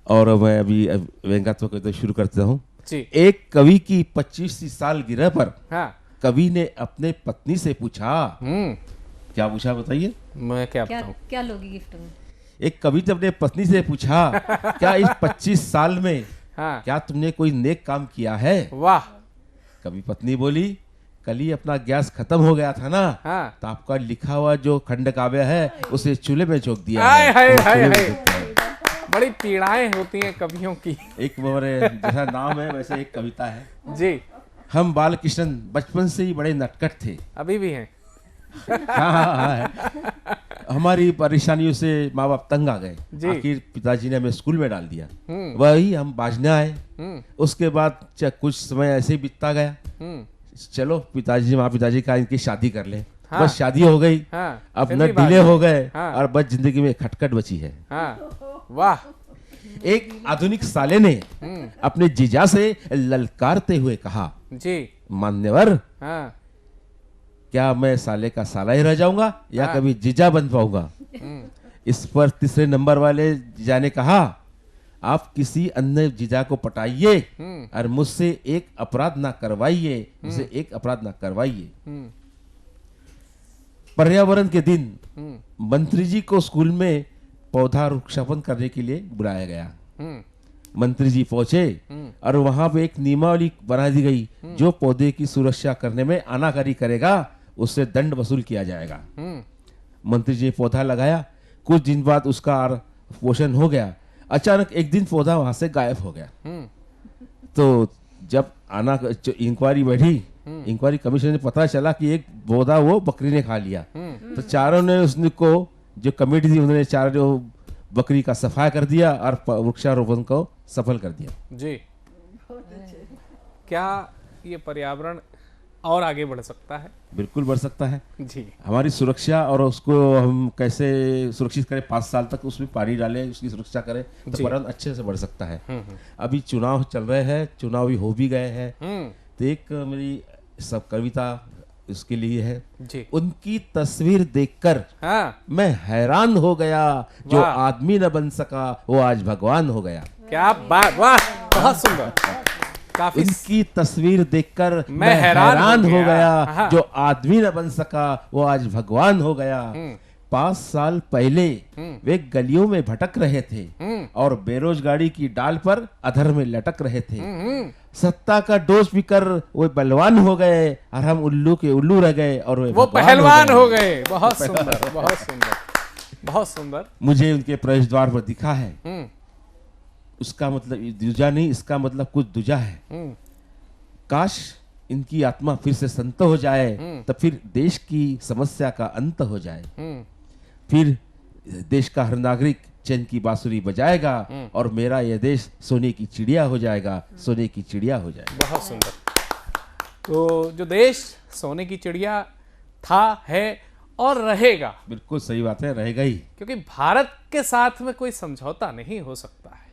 और मैं अभी व्यंग्यात्मक कविता शुरू करता हूँ जी। एक कवि की 25वीं सालगिरह पर कवि ने अपने पत्नी से पूछा। क्या पूछा बताइए? मैं क्या बताऊं? क्या लोगी गिफ्ट में? एक कवि ने अपने पत्नी से पूछा, क्या इस 25 साल में क्या तुमने कोई नेक काम किया है? वाह। कवि पत्नी बोली, कल ही अपना गैस खत्म हो गया था ना, तो आपका लिखा हुआ जो खंड काव्य है उसे चूल्हे में झोंक दिया है। हाय बड़ी पीड़ाएं होती हैं कवियों की। एक मेरे जैसा नाम है वैसे एक कविता है जी। हम बाल कृष्ण बचपन से ही बड़े नटखट थे, अभी भी हैं। हाँ। हमारी परेशानियों से माँ बाप तंग आ गए, जी। पिताजी ने हमें स्कूल में डाल दिया, वही हम बाजने आए। उसके बाद कुछ समय ऐसे ही बीतता गया, चलो माँ पिताजी का इनकी शादी कर ले। हाँ। बस शादी हो गई, हाँ। अब न डिले हो गए, और बस जिंदगी में खटखट बची है। वाह। एक आधुनिक साले ने अपने जीजा से ललकारते हुए कहा, जी मान्यवर, क्या मैं साले का साला ही रह जाऊंगा या कभी जीजा बन पाऊंगा? इस पर तीसरे नंबर वाले जीजा ने कहा, आप किसी अन्य जीजा को पटाइए और मुझसे एक अपराध ना करवाइए, मुझसे एक अपराध ना करवाइए। पर्यावरण के दिन मंत्री जी को स्कूल में पौधा वृक्षारोपण करने के लिए बुलाया गया। मंत्री जी पहुंचे और वहां पे एक नियमावली बना दी गई, जो पौधे की सुरक्षा करने में आनाकानी करेगा उससे दंड वसूल किया जाएगा। मंत्री जी ने पौधा लगाया, कुछ दिन बाद उसका पोषण हो गया। अचानक एक दिन पौधा वहां से गायब हो गया। तो जब इंक्वायरी बैठी, इंक्वायरी कमीशन ने पता चला कि एक पौधा वो बकरी ने खा लिया। तो चारों ने उसको जो कमेटी थी उन्होंने चारों बकरी का सफाया कर दिया और वृक्षारोपण को सफल कर दिया। जी। क्या ये पर्यावरण और आगे बढ़ सकता है? बिल्कुल बढ़ सकता है जी। हमारी सुरक्षा और उसको हम कैसे सुरक्षित करें, 5 साल तक उसमें पानी डालें, उसकी सुरक्षा करें, तो पर्यावरण अच्छे से बढ़ सकता है। अभी चुनाव चल रहे हैं, चुनाव भी हो भी गए हैं, तो एक मेरी सब कविता उसके लिए है जी। उनकी तस्वीर देखकर मैं हैरान हो गया, जो आदमी न बन सका वो आज भगवान हो गया। क्या बात, वाह, बहुत सुंदर। काफी इनकी तस्वीर देखकर मैं हैरान हो गया, जो आदमी न बन सका वो आज भगवान हो गया। 5 साल पहले वे गलियों में भटक रहे थे और बेरोजगारी की डाल पर अधर में लटक रहे थे। सत्ता का डोज पीकर वो बलवान हो गए और हम उल्लू के उल्लू रह गए और वो पहलवान हो गए। बहुत सुंदर, बहुत सुंदर, बहुत सुंदर। मुझे उनके प्रवेश द्वार पर दिखा है, उसका मतलब दूजा नहीं, इसका मतलब कुछ दूजा है। काश इनकी आत्मा फिर से संत हो जाए, तब फिर देश की समस्या का अंत हो जाए, फिर देश का हर नागरिक चैन की बांसुरी बजाएगा और मेरा यह देश सोने की चिड़िया हो जाएगा, सोने की चिड़िया हो जाएगा। बहुत सुंदर। तो जो देश सोने की चिड़िया था, है और रहेगा। बिल्कुल सही बात है, रहेगा ही, क्योंकि भारत के साथ में कोई समझौता नहीं हो सकता है।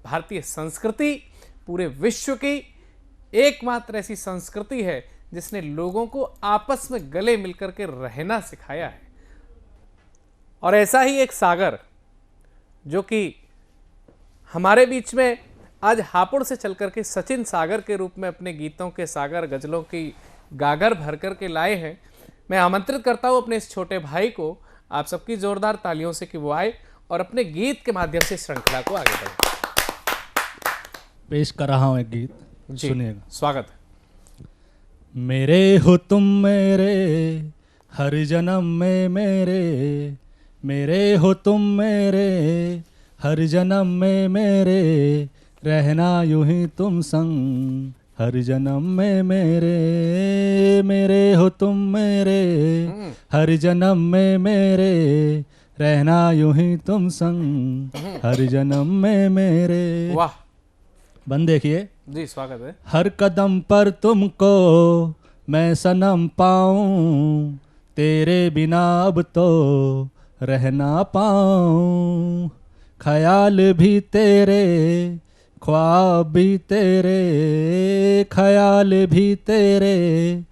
भारतीय संस्कृति पूरे विश्व की एकमात्र ऐसी संस्कृति है जिसने लोगों को आपस में गले मिलकर के रहना सिखाया है। और ऐसा ही एक सागर जो कि हमारे बीच में आज हापुड़ से चल करके सचिन सागर के रूप में अपने गीतों के सागर, गजलों की गागर भर करके लाए हैं। मैं आमंत्रित करता हूं अपने इस छोटे भाई को, आप सबकी जोरदार तालियों से, कि वो आए और अपने गीत के माध्यम से श्रृंखला को आगे बढ़ाए। पेश कर रहा हूं एक गीत, सुनिएगा। स्वागत है। मेरे हो तुम मेरे हर जन्म में मेरे हो तुम मेरे हर जन्म में मेरे, रहना यूं ही तुम संग हर जन्म में मेरे हो तुम मेरे हर जन्म में मेरे, रहना यूं ही तुम संग हर जन्म में मेरे। वाह। बन देखिए जी, स्वागत है। हर कदम पर तुमको मैं सनम पाऊं, तेरे बिना अब तो रह ना पाऊं, ख्याल भी तेरे ख्वाब भी तेरे, ख्याल भी तेरे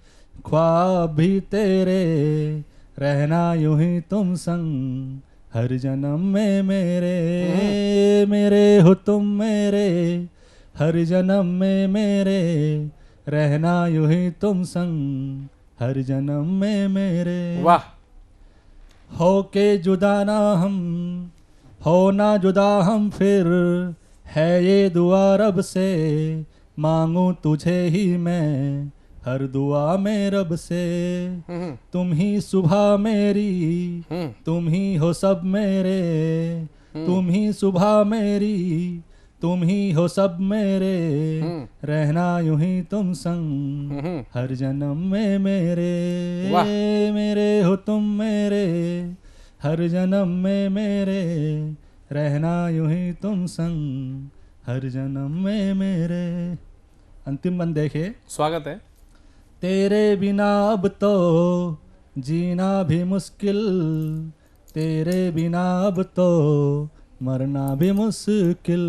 ख्वाब भी तेरे, रहना यूं ही तुम संग हर जन्म में मेरे हो तुम मेरे हर जन्म में मेरे, रहना यूं ही तुम संग हर जन्म में मेरे। वाह। हो के जुदा ना हम, हो ना जुदा हम फिर, है ये दुआ रब से, मांगू तुझे ही मैं हर दुआ में रब से, तुम ही सुबह मेरी, तुम ही हो सब मेरे, तुम ही सुबह मेरी, तुम ही हो सब मेरे, रहना यूं ही तुम संग हर जन्म में मेरे, मेरे हो तुम मेरे, हर जन्म में मेरे, रहना यूं ही तुम संग हर जन्म में मेरे। अंतिम बंद देखे, स्वागत है। तेरे बिना अब तो जीना भी मुश्किल, तेरे बिना अब तो मरना भी मुश्किल,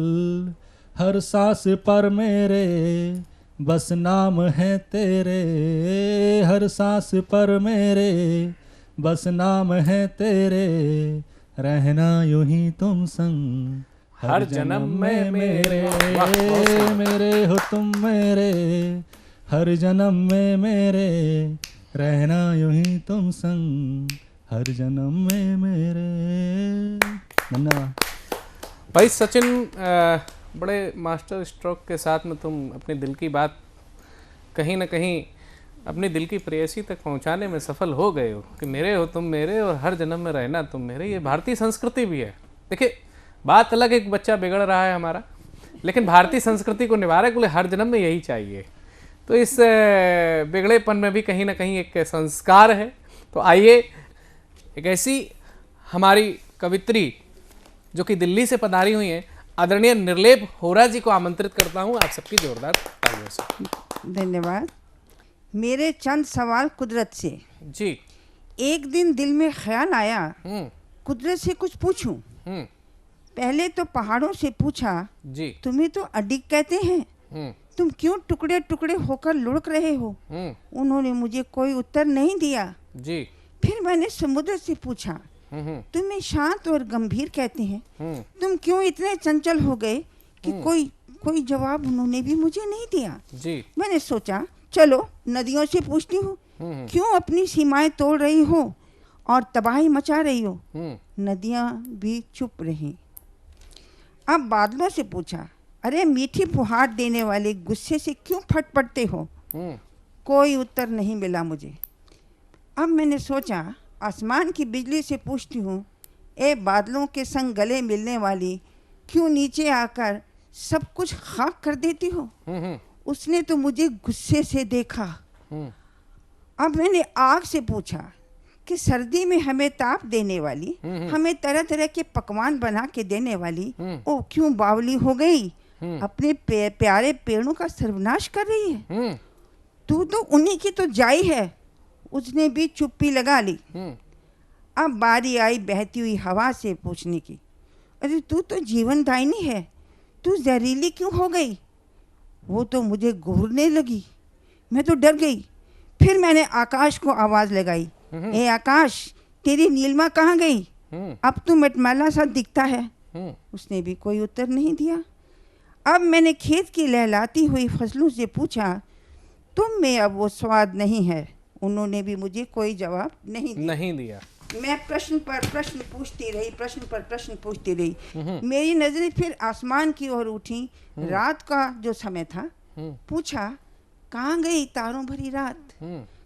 हर सांस पर मेरे बस नाम है तेरे, हर सांस पर मेरे बस नाम है तेरे, रहना यूं ही तुम संग हर जन्म में मेरे, मेरे हो तुम मेरे, हर जन्म में मेरे, रहना यूं ही तुम संग हर जन्म में मेरे। धन्यवाद भाई सचिन, बड़े मास्टर स्ट्रोक के साथ में तुम अपने दिल की बात कहीं ना कहीं अपने दिल की प्रेयसी तक पहुंचाने में सफल हो गए हो कि मेरे हो तुम मेरे और हर जन्म में रहना तुम मेरे। ये भारतीय संस्कृति भी है। देखिए, बात अलग, एक बच्चा बिगड़ रहा है हमारा, लेकिन भारतीय संस्कृति को निवारक बोले हर जन्म में यही चाहिए। तो इस बिगड़ेपन में भी कहीं ना कहीं एक संस्कार है। तो आइए एक ऐसी हमारी कवित्री जो कि दिल्ली से पधारी हुई हैं, आदरणीय निर्लेप होरा जी को आमंत्रित करता हूं आप सबकी जोरदार तालियों से। धन्यवाद। मेरे चंद सवाल कुदरत से। जी। एक दिन दिल में ख्याल आया कुदरत से कुछ पूछूं। पहले तो पहाड़ों से पूछा, जी, तुम्हें तो अडिग कहते हैं, तुम क्यों टुकड़े टुकड़े होकर लुढ़क रहे हो? उन्होंने मुझे कोई उत्तर नहीं दिया। जी। फिर मैंने समुद्र से पूछा, तुम्हें शांत और गंभीर कहते हैं, तुम क्यों इतने चंचल हो गए कि कोई जवाब उन्होंने भी मुझे नहीं दिया। जी। मैंने सोचा चलो नदियों से पूछती हूँ, क्यों अपनी सीमाएं तोड़ रही हो और तबाही मचा रही हो? नदियाँ भी चुप रहीं। अब बादलों से पूछा, अरे मीठी फुहार देने वाले गुस्से से क्यों फटफटते हो? कोई उत्तर नहीं मिला मुझे। अब मैंने सोचा आसमान की बिजली से पूछती हूँ, ए बादलों के संग गले मिलने वाली, क्यों नीचे आकर सब कुछ खाक कर देती हो? उसने तो मुझे गुस्से से देखा। अब मैंने आग से पूछा कि सर्दी में हमें ताप देने वाली, हमें तरह तरह के पकवान बना के देने वाली, ओ क्यों बावली हो गई, अपने प्यारे पेड़ों का सर्वनाश कर रही है? तू तो उन्हीं की तो जाई है। उसने भी चुप्पी लगा ली। अब बारी आई बहती हुई हवा से पूछने की, अरे तू तो जीवनदायिनी है, तू जहरीली क्यों हो गई? वो तो मुझे घूरने लगी, मैं तो डर गई। फिर मैंने आकाश को आवाज़ लगाई, ए आकाश, तेरी नीलिमा कहाँ गई? अब तो मटमैला सा दिखता है। उसने भी कोई उत्तर नहीं दिया। अब मैंने खेत की लहलाती हुई फसलों से पूछा, तुम में अब वो स्वाद नहीं है। उन्होंने भी मुझे कोई जवाब नहीं दिया। मैं प्रश्न पर प्रश्न पूछती रही, प्रश्न पर प्रश्न पूछती रही। मेरी नजरें फिर आसमान की ओर उठी। रात का जो समय था, पूछा, कहाँ गई तारों भरी रात?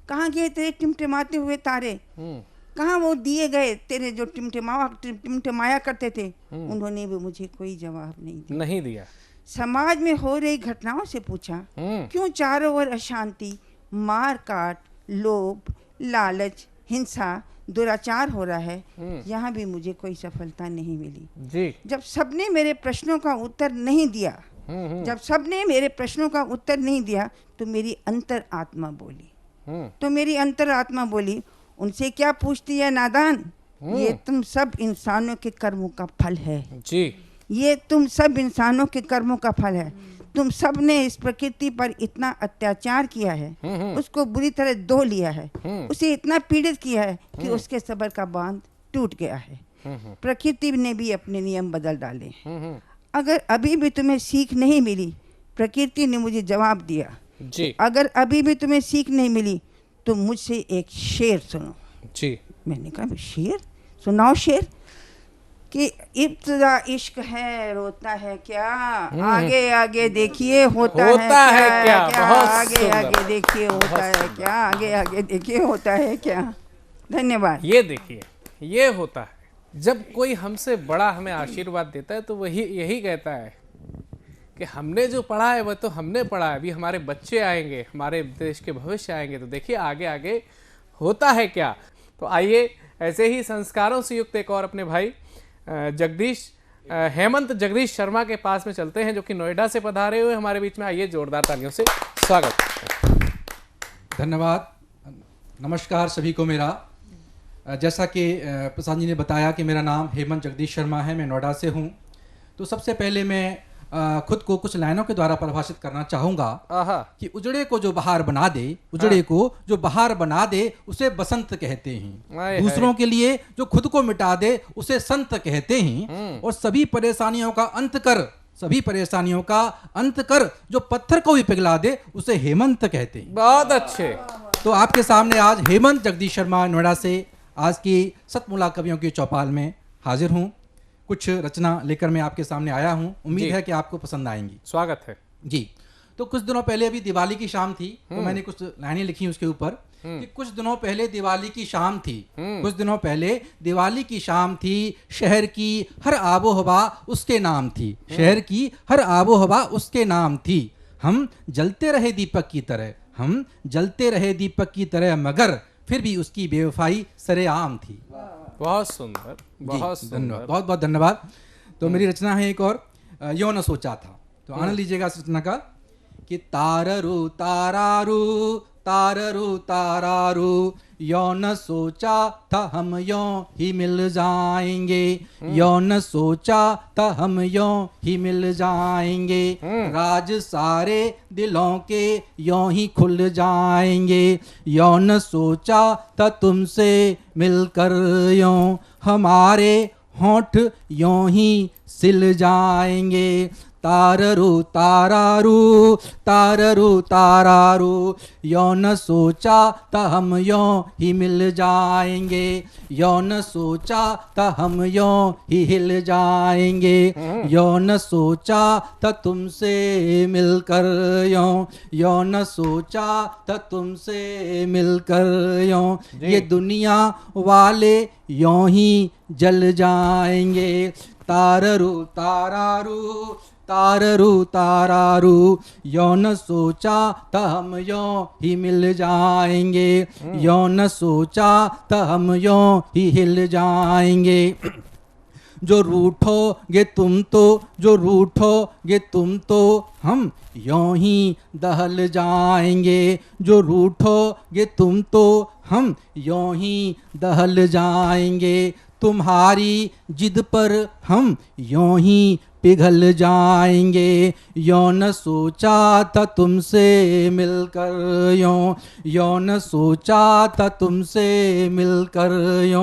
कहाँ गए तेरे टिमटिमाते हुए तारे? कहाँ वो दिए गए तेरे जो टिमटिमाया करते थे? उन्होंने भी मुझे कोई जवाब नहीं दिया। समाज में हो रही घटनाओं से पूछा, क्यों चारों ओर अशांति, मार काट, लोभ, लालच, हिंसा, दुराचार हो रहा है? यहाँ भी मुझे कोई सफलता नहीं मिली। जी। जब सबने मेरे प्रश्नों का उत्तर नहीं दिया, जब सबने मेरे प्रश्नों का उत्तर नहीं दिया, तो मेरी अंतर आत्मा बोली, उनसे क्या पूछती है नादान? ये तुम सब इंसानों के कर्मों का फल है। जी। ये तुम सब इंसानों के कर्मों का फल है। तुम सब ने इस प्रकृति पर इतना अत्याचार किया है, उसको बुरी तरह धो लिया है, उसे इतना पीड़ित किया है कि उसके सब्र का बांध टूट गया है। प्रकृति ने भी अपने नियम बदल डाले। अगर अभी भी तुम्हें सीख नहीं मिली, प्रकृति ने मुझे जवाब दिया, जी। अगर अभी भी तुम्हें सीख नहीं मिली तो मुझसे एक शेर सुनो। जी। मैंने कहा शेर सुनाओ। शेर कि इब्तिदा इश्क है रोता है क्या, आगे आगे देखिए होता है क्या, बहुत आगे सुंदर। आगे देखिए होता है क्या, आगे आगे देखिए होता है क्या। धन्यवाद। ये देखिए, ये होता है जब कोई हमसे बड़ा हमें आशीर्वाद देता है तो वही यही कहता है कि हमने जो पढ़ा है वह तो हमने पढ़ा है, अभी हमारे बच्चे आएंगे, हमारे देश के भविष्य आएंगे, तो देखिए आगे आगे होता है क्या। तो आइए ऐसे ही संस्कारों से युक्त एक और अपने भाई हेमंत जगदीश शर्मा के पास में चलते हैं, जो कि नोएडा से पधारे हुए हमारे बीच में। आइए जोरदार तालियों से स्वागत। धन्यवाद। नमस्कार सभी को मेरा। जैसा कि प्रसाद जी ने बताया कि मेरा नाम हेमंत जगदीश शर्मा है, मैं नोएडा से हूँ। तो सबसे पहले मैं खुद को कुछ लाइनों के द्वारा परिभाषित करना चाहूँगा कि उजड़े को जो बहार बना दे, उजड़े को जो बहार बना दे उसे बसंत कहते हैं। दूसरों के लिए जो खुद को मिटा दे उसे संत कहते हैं। और सभी परेशानियों का अंत कर, सभी परेशानियों का अंत कर जो पत्थर को भी पिघला दे उसे हेमंत कहते हैं। बहुत अच्छे। तो आपके सामने आज हेमंत जगदीश शर्मा नोएडा से आज की सतमोला कवियों की चौपाल में हाजिर हूँ। कुछ रचना लेकर मैं आपके सामने आया हूँ, उम्मीद है कि आपको पसंद आएंगी। स्वागत है जी। तो कुछ दिनों पहले अभी दिवाली की शाम थी, तो मैंने कुछ लाइनें लिखी उसके ऊपर कि कुछ दिनों पहले दिवाली की शाम थी, कुछ दिनों पहले दिवाली की शाम थी, शहर की हर आबो हवा उसके नाम थी, शहर की हर आबो हवा उसके नाम थी। हम जलते रहे दीपक की तरह, हम जलते रहे दीपक की तरह, मगर फिर भी उसकी बेवफाई सरेआम थी। बहुत सुंदर, बहुत सुंदर, बहुत बहुत धन्यवाद। तो मेरी रचना है एक और, यो न सोचा था। तो आनंद लीजिएगा इस रचना का कि ताररू तारारू ताररू तारारू, यो न सोचा था हम यो ही मिल जाएंगे, यो न सोचा था हम यो ही मिल जाएंगे, राज सारे दिलों के यो ही खुल जाएंगे, यो न सोचा था तुमसे मिलकर यो हमारे होंठ यो ही सिल जाएंगे, ताररू तारारू ताररू तारारू, यो न सोचा था हम यो ही मिल जाएंगे, यो न सोचा था हम यो ही हिल जाएंगे, यो न सोचा था तुमसे मिलकर यो, यो न सोचा था तुमसे मिलकर यो, ये दुनिया वाले यो ही जल जाएंगे, ताररू तारारू ताररू तारारू, यो न सोचा था हम यो ही मिल जाएंगे, यो न सोचा था हम यो ही हिल जाएंगे, जो रूठोगे तुम तो, जो रूठोगे तुम तो हम यो ही दहल जाएंगे, जो रूठोगे तुम तो हम यो ही दहल जाएंगे, तुम्हारी जिद पर हम यो ही पिघल जाएंगे, यो न सोचा था तुमसे मिलकर यो, यो न सोचा था तुमसे मिलकर यो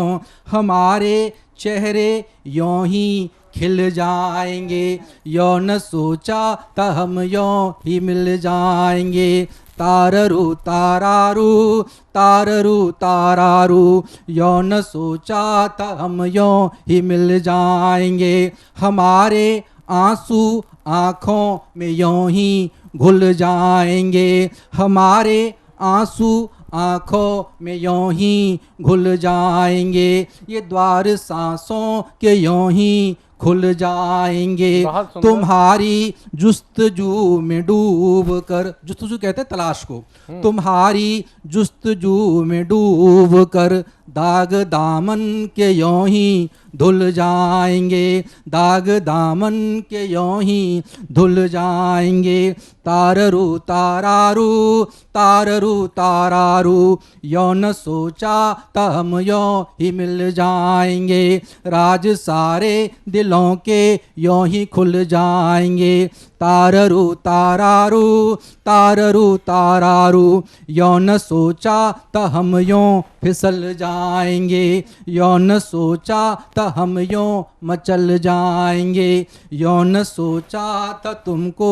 हमारे चेहरे यो ही खिल जाएंगे, यो न सोचा था हम यो ही मिल जाएंगे, ताररू तारारू ताररू तारारू, यो न सोचा था हम यो ही मिल जाएंगे, हमारे आंसू आँखों में यो ही घुल जाएंगे, हमारे आंसू आँखों में यो ही घुल जाएंगे, ये द्वार सांसों के यो ही खुल जाएंगे, तुम्हारी जुस्तजू में डूब कर, जुस्तजू कहते हैं तलाश को, तुम्हारी जुस्तजू में डूब कर दाग दामन के यो ही धुल जाएंगे, दाग दामन के यो ही धुल जाएंगे, ताररू तारारू ताररू तारारू, यो न सोचा था हम यो ही मिल जाएंगे, राज सारे दिलों के यो ही खुल जाएंगे, ताररू तारारू ताररू तारारू, यो न सोचा था हम यो फिसल जाएंगे। जाएंगे, यो न सोचा था हम यूं मचल जाएंगे, यो न सोचा था तुमको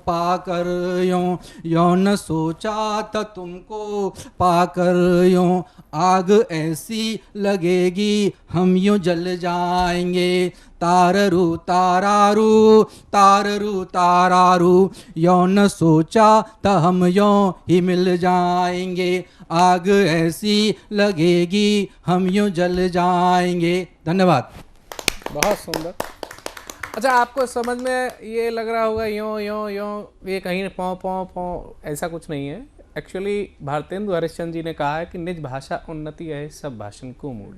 पाकर यूं, यो न सोचा था तुमको पाकर यूं, आग ऐसी लगेगी हम यूं जल जाएंगे, ताररू तारारू ताररू तारारू, यो न सोचा था हम यूं ही मिल जाएंगे, आग ऐसी लगेगी हम यूं जल जाएंगे। धन्यवाद। बहुत सुंदर। अच्छा, आपको समझ में ये लग रहा होगा यों यों यों, ये कहीं पौ पौ पौ ऐसा कुछ नहीं है। एक्चुअली भारतेंदु हरिश्चंद्र जी ने कहा है कि निज भाषा उन्नति है सब भाषण को मूल।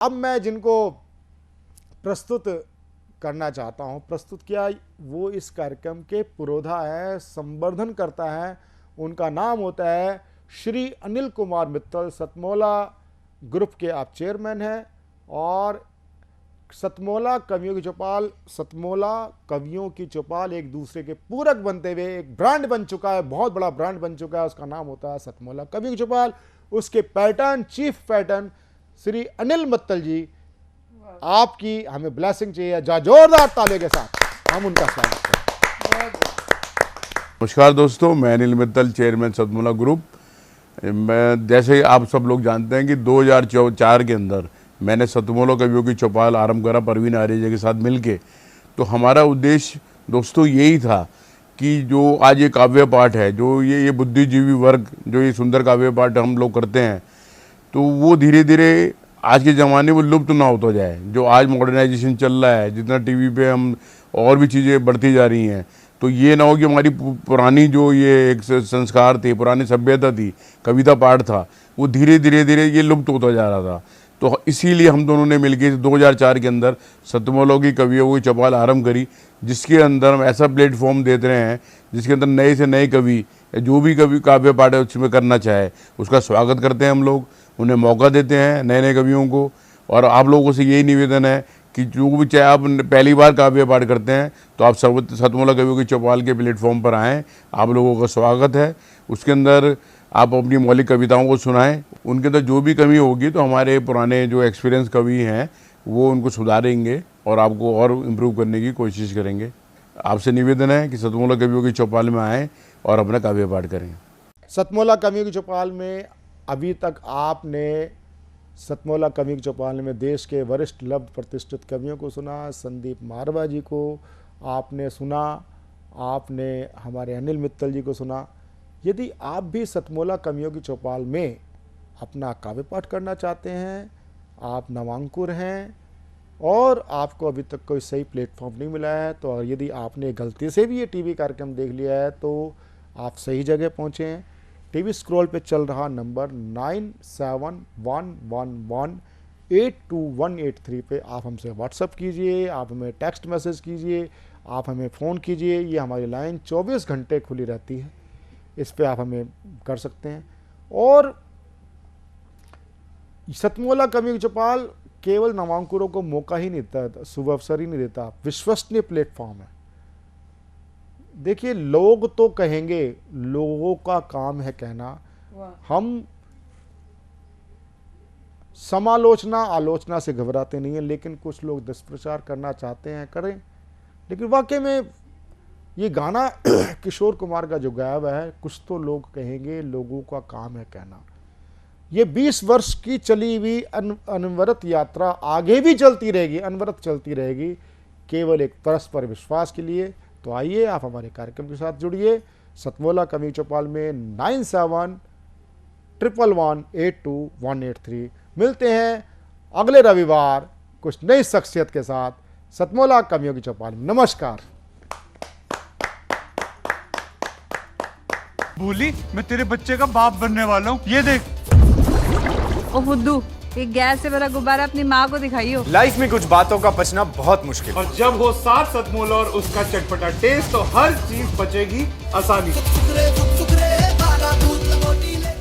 अब मैं जिनको प्रस्तुत करना चाहता हूं, प्रस्तुत किया वो इस कार्यक्रम के पुरोधा है, संवर्धन करता है। उनका नाम होता है श्री अनिल कुमार मित्तल। सतमोला ग्रुप के आप चेयरमैन हैं और सतमोला कवियों की चौपाल, सतमोला कवियों की चौपाल एक दूसरे के पूरक बनते हुए एक ब्रांड बन चुका है, बहुत बड़ा ब्रांड बन चुका है। उसका नाम होता है सतमोला कवियों की चौपाल। उसके patron, chief patron Shri Anil Mittal ji, आपकी हमें ब्लेसिंग चाहिए, जोरदार ताले के साथ हम उनका स्वागत करें। नमस्कार दोस्तों, मैं अनिल मित्तल, चेयरमैन सतमोला ग्रुप। मैं जैसे आप सब लोग जानते हैं कि 2004 के अंदर मैंने सतमोला कवियों की चौपाल आरंभ करा परवीन आर्य के साथ मिलके। तो हमारा उद्देश्य दोस्तों यही था कि जो आज ये काव्य पाठ है, जो ये बुद्धिजीवी वर्ग जो ये सुंदर काव्य पाठ हम लोग करते हैं, तो वो धीरे धीरे आज के ज़माने में लुप्त ना होता जाए। जो आज मॉडर्नाइजेशन चल रहा है, जितना टीवी पे हम और भी चीज़ें बढ़ती जा रही हैं, तो ये ना हो कि हमारी पुरानी जो ये एक संस्कार थे, पुरानी सभ्यता थी, कविता पाठ था, वो धीरे धीरे ये लुप्त होता जा रहा था। तो इसीलिए हम दोनों ने मिलकर 2004 के अंदर सतमोला की कवियों की चौपाल आरंभ करी, जिसके अंदर हम ऐसा प्लेटफॉर्म देते रहे हैं जिसके अंदर नए से नए कवि, जो भी कवि काव्य पाठ है उसमें करना चाहे उसका स्वागत करते हैं हम लोग, उन्हें मौका देते हैं नए नए कवियों को। और आप लोगों से यही निवेदन है कि जो भी चाहे आप पहली बार काव्य पाठ करते हैं तो आप सतमोला कवियों की चौपाल के प्लेटफॉर्म पर आएँ, आप लोगों का स्वागत है। उसके अंदर आप अपनी मौलिक कविताओं को सुनाएं, उनके अंदर जो भी कमी होगी तो हमारे पुराने जो एक्सपीरियंस कवि हैं वो उनको सुधारेंगे और आपको और इम्प्रूव करने की कोशिश करेंगे। आपसे निवेदन है कि सतमोला कवियों की चौपाल में आएँ और अपना काव्य पाठ करें। सतमोला कवियों की चौपाल में अभी तक आपने सतमोला कवियों की चौपाल में देश के वरिष्ठ लब्ध प्रतिष्ठित कवियों को सुना, संदीप मारवा जी को आपने सुना, आपने हमारे अनिल मित्तल जी को सुना। यदि आप भी सतमोला कवियों की चौपाल में अपना काव्य पाठ करना चाहते हैं, आप नवांकुर हैं और आपको अभी तक कोई सही प्लेटफॉर्म नहीं मिला है, तो यदि आपने गलती से भी ये टीवी कार्यक्रम देख लिया है तो आप सही जगह पहुँचे हैं। टीवी स्क्रॉल पे चल रहा नंबर 9711182183 पे आप हमसे व्हाट्सअप कीजिए, आप हमें टेक्स्ट मैसेज कीजिए, आप हमें फ़ोन कीजिए। ये हमारी लाइन 24 घंटे खुली रहती है, इस पे आप हमें कर सकते हैं। और सतमोला कवियों की चौपाल केवल नवांकुरों को मौका ही नहीं देता, शुभ अवसर ही नहीं देता, विश्वसनीय प्लेटफॉर्म है। देखिए, लोग तो कहेंगे, लोगों का काम है कहना। हम समालोचना आलोचना से घबराते नहीं हैं, लेकिन कुछ लोग दुष्प्रचार करना चाहते हैं, करें। लेकिन वाकई में ये गाना किशोर कुमार का जो गाया हुआ है, कुछ तो लोग कहेंगे, लोगों का काम है कहना। ये 20 वर्ष की चली हुई अनवरत यात्रा आगे भी चलती रहेगी, अनवरत चलती रहेगी, केवल एक परस्पर विश्वास के लिए। तो आइए आप हमारे कार्यक्रम के साथ जुड़िए। सतमोला कवि चौपाल में 9711182183। मिलते हैं अगले रविवार कुछ नई शख्सियत के साथ सतमोला कवियों की चौपाल में। नमस्कार। बोली, मैं तेरे बच्चे का बाप बनने वाला हूँ, ये देख। ओ फुद्दू, एक गैस से भरा गुब्बारा अपनी माँ को दिखाइयो। लाइफ में कुछ बातों का पचना बहुत मुश्किल, और जब हो साथ सतमोला और उसका चटपटा टेस्ट तो हर चीज बचेगी आसानी से।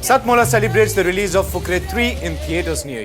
Satmola celebrates the release of Fukre 3 in theaters near you.